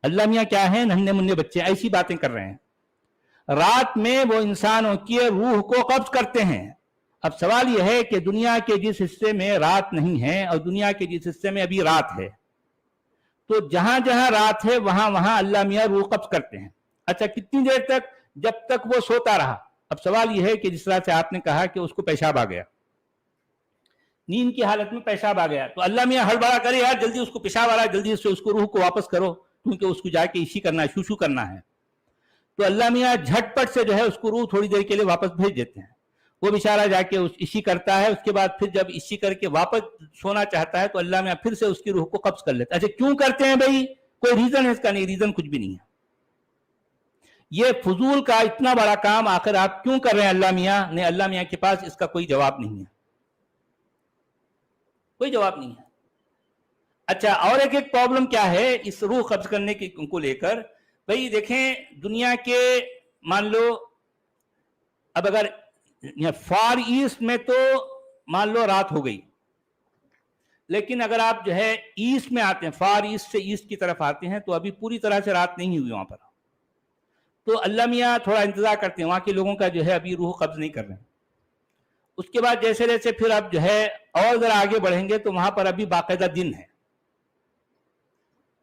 اللہ میاں کیا ہیں؟ ننھے منھے بچے، ایسی باتیں کر رہے ہیں. رات میں وہ انسانوں کی روح کو قبض کرتے ہیں. اب سوال یہ ہے کہ دنیا کے جس حصے میں رات نہیں ہے اور دنیا کے جس حصے میں ابھی رات ہے، تو جہاں جہاں رات ہے وہاں وہاں اللہ میاں روح قبض کرتے ہیں. اچھا کتنی دیر تک؟ جب تک وہ سوتا رہا. اب سوال یہ ہے کہ جس طرح سے آپ نے کہا کہ اس کو پیشاب آ گیا، نیند کی حالت میں پیشاب آ گیا، تو اللہ میاں ہڑبڑا کرے یار جلدی اس کو پیشاب آ رہا ہے، جلدی سے اس کو روح کو واپس کرو، کیونکہ اس کو جا کے اسی کرنا ہے، شوشو کرنا ہے. تو اللہ میاں جھٹ پٹ سے جو ہے اس کو روح تھوڑی دیر کے لیے واپس بھیج دیتے ہیں. وہ بیچارہ جا کے اسی کرتا ہے. اس کے بعد پھر جب اسی کر کے واپس سونا چاہتا ہے تو اللہ میاں پھر سے اس کی روح کو قبض کر لیتا ہے. اچھا کیوں کرتے ہیں بھائی؟ کوئی ریزن ہے اس کا؟ نہیں، ریزن کچھ بھی نہیں ہے. یہ فضول کا اتنا بڑا کام آخر آپ کیوں کر رہے ہیں اللہ میاں نے؟ اللہ میاں کے پاس اس کا کوئی جواب نہیں ہے، کوئی جواب نہیں ہے. اچھا اور ایک پرابلم کیا ہے اس روح قبض کرنے کو لے کر؟ بھائی دیکھیں دنیا کے مان لو اب اگر فار ایسٹ میں تو مان لو رات ہو گئی، لیکن اگر آپ جو ہے ایسٹ میں آتے ہیں، فار ایسٹ سے ایسٹ کی طرف آتے ہیں، تو ابھی پوری طرح سے رات نہیں ہوئی وہاں پر. تو اللہ میاں تھوڑا انتظار کرتے ہیں، وہاں کے لوگوں کا جو ہے ابھی روح قبض نہیں کر رہے ہیں. اس کے بعد جیسے جیسے پھر اب جو ہے اور ذرا آگے بڑھیں گے تو وہاں پر ابھی باقاعدہ دن ہے.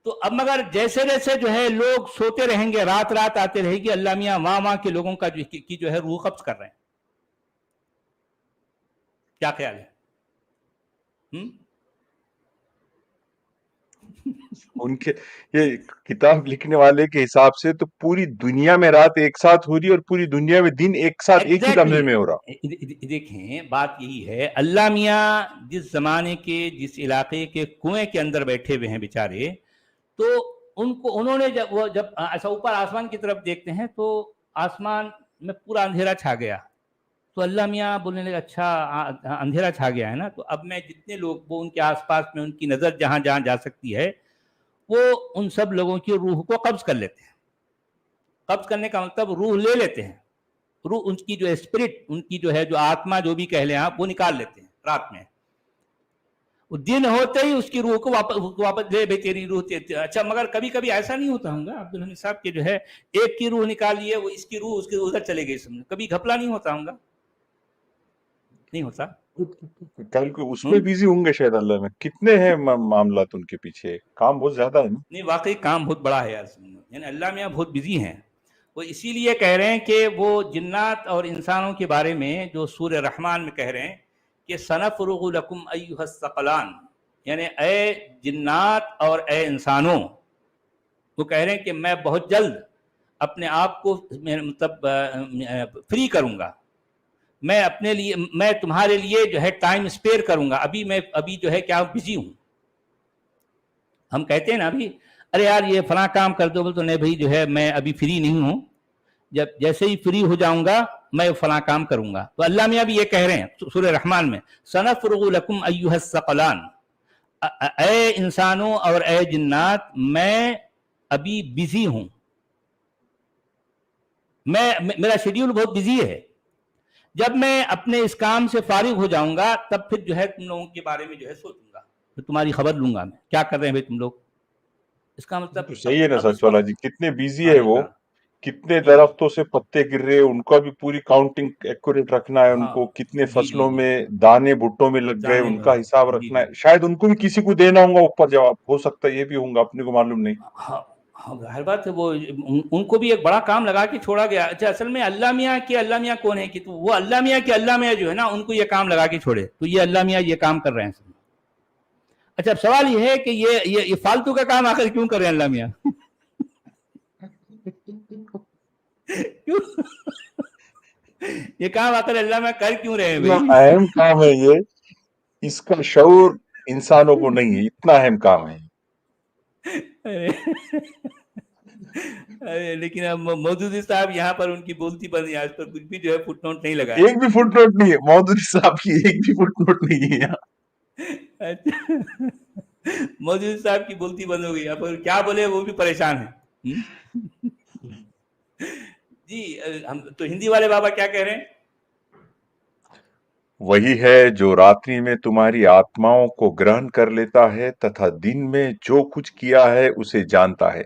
تو اب مگر جیسے جیسے جو ہے لوگ سوتے رہیں گے، رات رات آتے رہے گی، اللہ میاں وہاں کے لوگوں کا جو ہے روح قبض کر رہے ہیں. کیا خیال ہے؟ ان کے یہ کتاب لکھنے والے کے حساب سے تو پوری دنیا میں رات ایک ساتھ ہو رہی اور پوری دنیا میں دن ایک ساتھ ایک ہی لمحے میں ہو رہا. دیکھیں بات یہی ہے، اللہ میاں جس زمانے کے جس علاقے کے کنویں کے اندر بیٹھے ہوئے ہیں بیچارے، تو انہوں نے جب ایسا اوپر آسمان کی طرف دیکھتے ہیں تو آسمان میں پورا اندھیرا چھا گیا. تو اللہ میاں بولنے لگے اچھا اندھیرا چھا گیا ہے نا، تو اب میں جتنے لوگ وہ ان کے آس پاس میں ان کی نظر جہاں جہاں جا سکتی ہے وہ ان سب لوگوں کی روح کو قبض کر لیتے ہیں. قبض کرنے کا مطلب روح لے لیتے ہیں، روح ان کی جو اسپرٹ، ان کی جو ہے جو آتما جو بھی کہہ لیں آپ، وہ نکال لیتے ہیں رات میں. دن ہوتے ہی اس کی روح کو واپس لے بھائی تیری روح. اچھا مگر کبھی کبھی ایسا نہیں ہوتا ہوں گا عبدالحمید صاحب کہ جو ہے ایک کی روح نکالیے، وہ اس کی روح اس کے ادھر چلے گئی، سمجھو کبھی گھپلا نہیں ہوتا ہوں گا؟ نہیں ہوتا. کل کو اس میں بیزی ہوں گے شاید اللہ میں. کتنے ہیں معاملات ان کے پیچھے, کام بہت زیادہ ہے نا. نہیں واقعی کام بہت بڑا ہے یار, یعنی اللہ میاں بہت بزی ہیں. وہ اسی لیے کہہ رہے ہیں کہ وہ جنات اور انسانوں کے بارے میں جو سورہ رحمان میں کہہ رہے ہیں کہ سنفرغ لکم ایھا الثقلان, یعنی اے جنات اور اے انسانوں, وہ کہہ رہے ہیں کہ میں بہت جلد اپنے آپ کو مطلب فری کروں گا, میں اپنے لیے, میں تمہارے لیے جو ہے ٹائم اسپیئر کروں گا. ابھی جو ہے کیا بزی ہوں. ہم کہتے ہیں نا ابھی, ارے یار یہ فلاں کام کر دو, بول تو نہیں بھائی جو ہے میں ابھی فری نہیں ہوں, جب جیسے ہی فری ہو جاؤں گا میں فلاں کام کروں گا. تو اللہ میاں بھی یہ کہہ رہے ہیں سورہ رحمان میں, سنفرغ لکم ایھا الثقلان, اے انسانوں اور اے جنات میں ابھی بزی ہوں, میرا شیڈیول بہت بزی ہے. جب میں اپنے اس کام سے فارغ ہو جاؤں گا تب پھر جو ہے تم لوگوں کے بارے میں جو ہے سوچوں گا, پھر تمہاری خبر لوں گا میں کیا کر رہے ہیں بھائی تم لوگ. اس کا مطلب تو صحیح ہے نا اب سچ اس والا وقت جی, کتنے بیزی ہے وہ, ہاں کتنے درختوں سے پتے گر رہے ہیں, ان کا بھی پوری کاؤنٹنگ ایکوریٹ رکھنا ہے ان ہاں کو, کتنے جی فصلوں میں دانے بھٹوں میں لگ گئے جانے ان کا حساب جی رکھنا جی. ہے. شاید ان کو بھی کسی کو دینا ہوگا اوپر جواب, ہو سکتا ہے یہ بھی ہوں گا, اپنے کو معلوم نہیں. ہاں ظاہر بات ہے, وہ ان کو بھی ایک بڑا کام لگا کے چھوڑا گیا. اچھا اصل میں اللہ میاں کون ہے کہ وہ اللہ میاں کے اللہ میاں جو ہے نا ان کو یہ کام لگا کے چھوڑے, تو یہ اللہ میاں یہ کام کر رہے ہیں. اچھا اب سوال یہ ہے کہ یہ فالتو کا کام آخر کیوں کر رہے ہیں اللہ میاں, کیوں یہ کام آخر اللہ میاں کر کیوں رہے ہیں اتنا بھائی. اہم کام ہے یہ, اس کا شعور انسانوں کو نہیں ہے, اتنا اہم کام ہے. لیکن اب مودودی صاحب یہاں پر ان کی بولتی پر آج پر کچھ بھی جو ہے فٹ نوٹ نہیں لگا ہے. ایک بھی فٹ نوٹ نہیں ہے مودودی صاحب کی, ایک بھی فٹ نوٹ نہیں ہے یہاں. مودودی صاحب کی بولتی بند ہو گئی, اب کیا بولے وہ بھی پریشان ہیں. جی ہم تو ہندی والے بابا کیا کہہ رہے ہیں, وہی ہے جو راتری میں تمہاری آتماؤں کو گرہن کر لیتا ہے تتھا دن میں جو کچھ کیا ہے اسے جانتا ہے,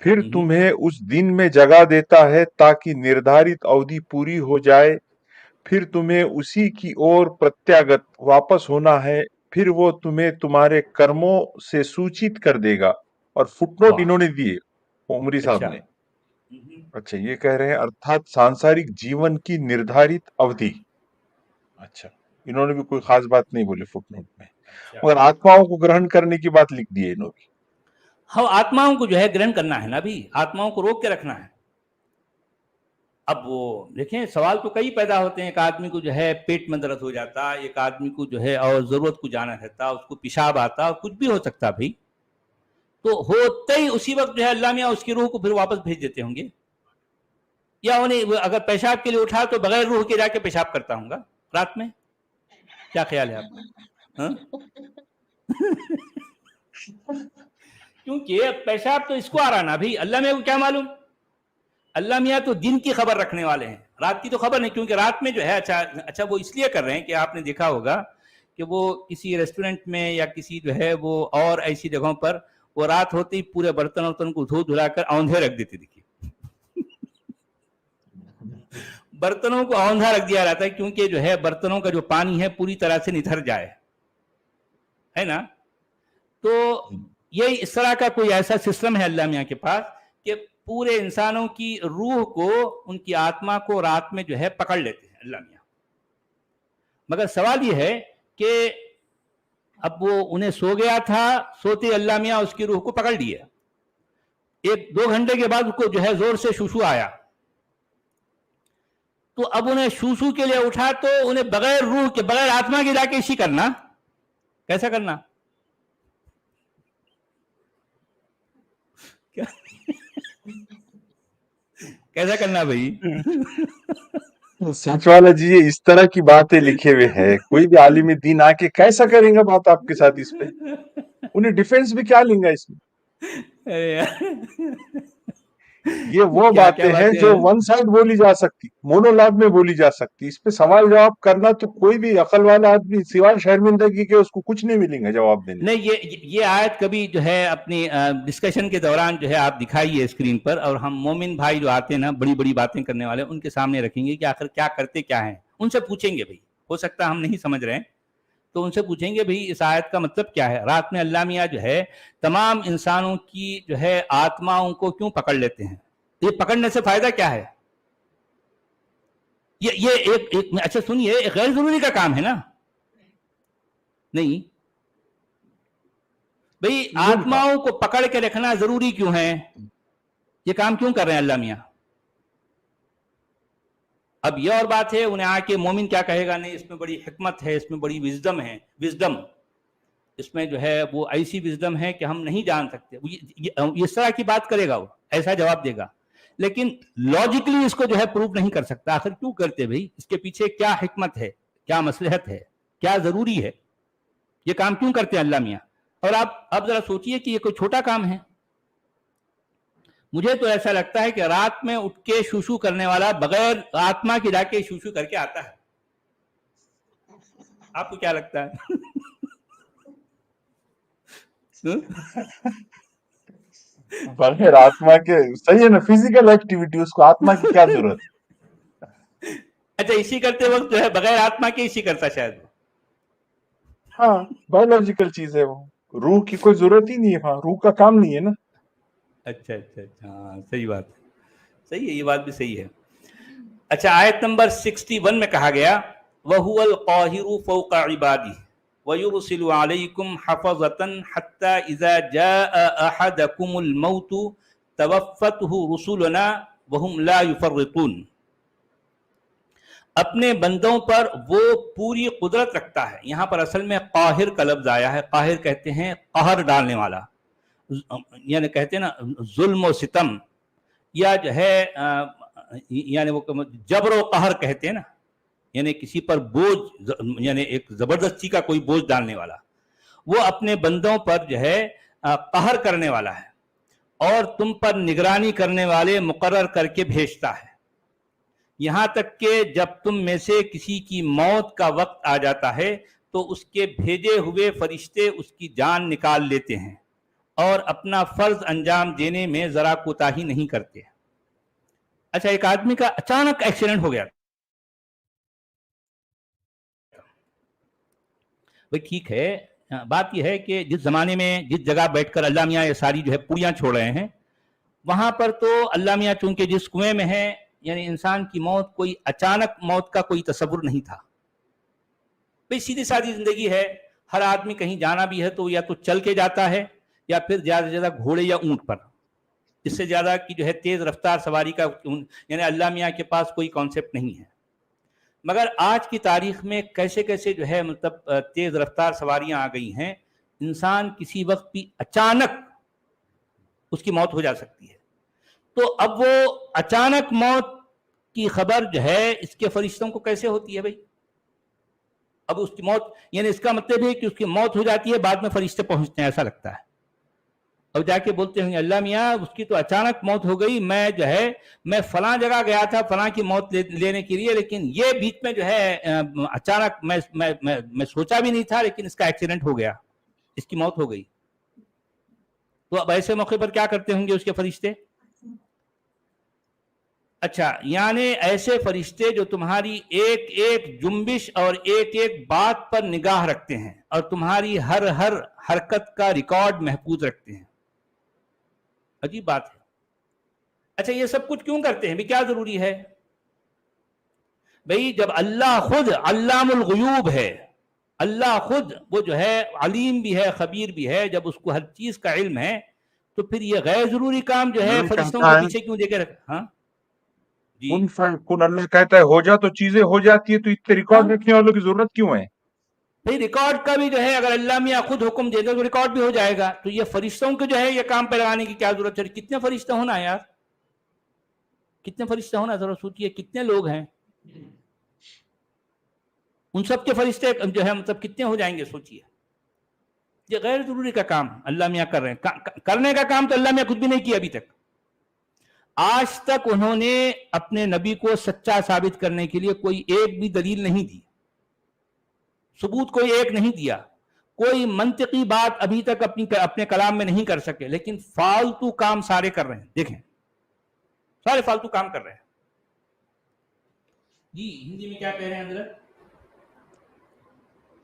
پھر تمہیں اس دن میں جگا دیتا ہے تاکہ نردھارت اودھی پوری ہو جائے, پھر تمہیں اسی کی اور پرتیاگت واپس ہونا ہے, پھر وہ تمہیں تمہارے کرموں سے سوچت کر دے گا. اور فٹ نوٹ واہ انہوں نے دیے عمری صاحب اچھا نے. اچھا یہ کہہ رہے ہیں ارتھات سانسارک جیون کی نردھارت اودھی. اچھا انہوں نے بھی کوئی خاص بات نہیں بولی فٹ نوٹ میں, مگر آتماؤں کو گرہن کرنے کی بات لکھ دی ہے انہوں نے. ہاں آتماؤں کو جو ہے گرہن کرنا ہے نا بھی, آتماؤں کو روک کے رکھنا ہے. اب وہ دیکھیں سوال تو کئی پیدا ہوتے ہیں, ایک آدمی کو جو ہے پیٹ میں درد ہو جاتا, ایک آدمی کو جو ہے اور ضرورت کو جانا رہتا, اس کو پیشاب آتا, کچھ بھی ہو سکتا بھائی. تو ہوتے ہی اسی وقت جو ہے اللہ میاں اس کی روح کو پھر واپس بھیج دیتے ہوں گے, یا انہیں اگر پیشاب کے لیے اٹھا تو بغیر روح کے جا کے پیشاب کرتا ہوں گا رات میں. کیا خیال ہے آپ کا؟ کیونکہ پیشاب تو اس کو آ رہا نا بھائی, اللہ میاں کو کیا معلوم. اللہ میاں تو دن کی خبر رکھنے والے ہیں, رات کی تو خبر نہیں, کیونکہ رات میں جو ہے اچھا وہ اس لیے کر رہے ہیں کہ آپ نے دیکھا ہوگا کہ وہ کسی ریسٹورنٹ میں یا کسی جو ہے وہ اور ایسی جگہوں پر وہ رات ہوتے ہی پورے برتن کو دھو دھلا کر اوندھے رکھ دیتے. دیکھیے برتنوں کو اوندھا رکھ دیا جاتا ہے کیونکہ جو ہے برتنوں کا جو پانی ہے پوری طرح سے نتھر جائے, ہے نا. تو یہ اس طرح کا کوئی ایسا سسٹم ہے اللہ میاں کے پاس کہ پورے انسانوں کی روح کو, ان کی آتما کو رات میں جو ہے پکڑ لیتے ہیں اللہ میاں. مگر سوال یہ ہے کہ اب وہ انہیں سو گیا تھا, سوتے اللہ میاں اس کی روح کو پکڑ لیے, 1-2 گھنٹے کے بعد اس کو جو ہے زور سے شوشو آیا, تو اب انہیں شوشو کے لیے اٹھا تو انہیں بغیر روح کے بغیر آتما کے جا کے اسی کرنا, کیسا کرنا, کیسا کرنا بھائی. سچ والا جی یہ اس طرح کی باتیں لکھے ہوئے ہیں, کوئی بھی عالم دین آ کے کیسا کریں گا بات آپ کے ساتھ اس پہ, انہیں ڈیفینس بھی کیا لیں گا اس میں. یہ وہ باتیں ہیں جو ون سائڈ بولی جا سکتی, مونولاگ میں بولی جا سکتی, اس پہ سوال جواب کرنا تو کوئی بھی عقل والا آدمی سوائے شرمندگی کے اس کو کچھ نہیں ملیں گا جواب دینے. نہیں یہ آیت کبھی جو ہے اپنی ڈسکشن کے دوران جو ہے آپ دکھائیے اسکرین پر, اور ہم مومن بھائی جو آتے ہیں نا بڑی بڑی باتیں کرنے والے, ان کے سامنے رکھیں گے کہ آخر کیا کرتے کیا ہیں, ان سے پوچھیں گے بھائی ہو سکتا ہے ہم نہیں سمجھ رہے ہیں، تو ان سے پوچھیں گے بھئی اس آیت کا مطلب کیا ہے؟ رات میں اللہ میاں جو ہے تمام انسانوں کی جو ہے آتماؤں کو کیوں پکڑ لیتے ہیں؟ یہ پکڑنے سے فائدہ کیا ہے؟ یہ ایک اچھا سنیے، ایک غیر ضروری کا کام ہے نا؟ نہیں بھئی آتماؤں کو پکڑ کے رکھنا ضروری کیوں ہے؟ یہ کام کیوں کر رہے ہیں اللہ میاں؟ اب یہ اور بات ہے انہیں آ کے مومن کیا کہے گا، نہیں اس میں بڑی حکمت ہے، اس میں بڑی وزڈم ہے، اس میں جو ہے وہ ایسی وزڈم ہے کہ ہم نہیں جان سکتے، اس طرح کی بات کرے گا، وہ ایسا جواب دے گا، لیکن لاجیکلی اس کو جو ہے پروف نہیں کر سکتا۔ آخر کیوں کرتے بھائی؟ اس کے پیچھے کیا حکمت ہے، کیا مصلحت ہے، کیا ضروری ہے، یہ کام کیوں کرتے ہیں اللہ میاں؟ اور آپ اب ذرا سوچئے کہ یہ کوئی چھوٹا کام ہے؟ مجھے تو ایسا لگتا ہے کہ رات میں اٹھ کے شوشو کرنے والا بغیر آتما کے جا کے شوشو کر کے آتا ہے۔ آپ کو کیا لگتا ہے؟ بغیر آتما کے صحیح ہے نا، فزیکل ایکٹیویٹی، اس کو آتما کی کیا ضرورت؟ اچھا اسی کرتے وقت جو ہے بغیر آتما کے اسی کرتا شاید۔ ہاں بایولوجیکل چیز ہے، وہ روح کی کوئی ضرورت ہی نہیں ہے، ہاں روح کا کام نہیں ہے نا۔ اچھا ہاں صحیح بات ہے، صحیح ہے، یہ بات بھی صحیح ہے۔ اچھا آیت نمبر 61 میں کہا گیا وَهُوَ الْقَاهِرُ فَوْقَ عِبَادِهِ وَيُرْسِلُ عَلَيْكُمْ حَفَظَةً حَتَّى إِذَا جَاءَ أَحَدَكُمُ الْمَوْتُ تَوَفَّتْهُ رُسُلُنَا وَهُمْ لَا يُفَرِّطُونَ۔ اپنے بندوں پر وہ پوری قدرت رکھتا ہے۔ یہاں پر اصل میں قاہر کا لفظ آیا ہے، قاہر کہتے ہیں قہر ڈالنے والا، یعنی کہتے ہیں نا ظلم و ستم، یا جو ہے یعنی وہ جبر و قہر کہتے ہیں نا، یعنی کسی پر بوجھ، یعنی ایک زبردستی کا کوئی بوجھ ڈالنے والا، وہ اپنے بندوں پر جو ہے قہر کرنے والا ہے، اور تم پر نگرانی کرنے والے مقرر کر کے بھیجتا ہے، یہاں تک کہ جب تم میں سے کسی کی موت کا وقت آ جاتا ہے تو اس کے بھیجے ہوئے فرشتے اس کی جان نکال لیتے ہیں اور اپنا فرض انجام دینے میں ذرا کوتاہی نہیں کرتے۔ اچھا ایک آدمی کا اچانک ایکسیڈنٹ ہو گیا، بھئی ٹھیک ہے، بات یہ ہے کہ جس زمانے میں جس جگہ بیٹھ کر اللہ میاں یہ ساری جو ہے پوریاں چھوڑ رہے ہیں، وہاں پر تو اللہ میاں چونکہ جس کنویں میں ہے، یعنی انسان کی موت کوئی اچانک موت کا کوئی تصور نہیں تھا۔ بھئی سیدھی سادی زندگی ہے، ہر آدمی کہیں جانا بھی ہے تو یا تو چل کے جاتا ہے یا پھر زیادہ سے زیادہ گھوڑے یا اونٹ پر، اس سے زیادہ کی جو ہے تیز رفتار سواری کا یعنی اللہ میاں کے پاس کوئی کانسیپٹ نہیں ہے۔ مگر آج کی تاریخ میں کیسے کیسے جو ہے مطلب تیز رفتار سواریاں آ گئی ہیں، انسان کسی وقت بھی اچانک اس کی موت ہو جا سکتی ہے۔ تو اب وہ اچانک موت کی خبر جو ہے اس کے فرشتوں کو کیسے ہوتی ہے بھائی؟ اب اس کی موت یعنی اس کا مطلب ہے کہ اس کی موت ہو جاتی ہے، بعد میں فرشتے پہنچتے ہیں، ایسا لگتا ہے، اور جا کے بولتے ہیں اللہ میاں اس کی تو اچانک موت ہو گئی، میں فلاں جگہ گیا تھا فلاں کی موت لینے کے لیے، لیکن یہ بیچ میں جو ہے اچانک میں سوچا بھی نہیں تھا، لیکن اس کا ایکسیڈنٹ ہو گیا، اس کی موت ہو گئی۔ تو اب ایسے موقع پر کیا کرتے ہوں گے اس کے فرشتے؟ اچھا یعنی ایسے فرشتے جو تمہاری ایک ایک جنبش اور ایک ایک بات پر نگاہ رکھتے ہیں اور تمہاری ہر حرکت کا ریکارڈ محفوظ رکھتے ہیں۔ عجیب بات ہے۔ اچھا یہ سب کچھ کیوں کرتے ہیں بھی؟ کیا ضروری ہے بھئی؟ جب اللہ خود علام الغیوب ہے، اللہ خود وہ جو ہے علیم بھی ہے خبیر بھی ہے، جب اس کو ہر چیز کا علم ہے، تو پھر یہ غیر ضروری کام جو ہے فرشتوں کے پیچھے کیوں دے کے رکھا؟ ہاں جی کن اللہ کہتا ہے ہو جا تو چیزیں ہو جاتی ہے، تو اتنے ریکارڈ رکھنے والوں کی ضرورت کیوں ہے؟ بھئی ریکارڈ کا بھی جو ہے اگر اللہ میاں خود حکم دے دے تو ریکارڈ بھی ہو جائے گا، تو یہ فرشتوں کو جو ہے یہ کام پہ لگانے کی کیا ضرورت ہے؟ کتنے فرشتہ ہونا ہے یار، کتنے فرشتہ ہونا، ذرا سوچئے کتنے لوگ ہیں، ان سب کے فرشتے جو ہے مطلب کتنے ہو جائیں گے؟ سوچئے، یہ غیر ضروری کا کام اللہ میاں کر رہے ہیں۔ کرنے کا کام تو اللہ میاں خود بھی نہیں کیا ابھی تک، آج تک انہوں نے اپنے نبی کو سچا ثابت کرنے کے لیے کوئی ایک بھی دلیل نہیں دی، ثبوت کوئی ایک نہیں دیا، کوئی منطقی بات ابھی تک اپنے کلام میں نہیں کر سکے، لیکن فالتو کام سارے کر رہے ہیں، دیکھیں سارے فالتو کام کر رہے ہیں۔ جی ہندی میں کیا کہہ رہے ہیں حضرت؟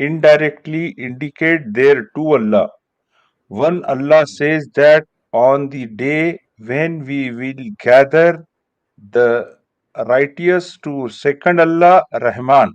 indirectly indicate there two Allah. One Allah says that on the day when we will gather the righteous to second Allah Rahman.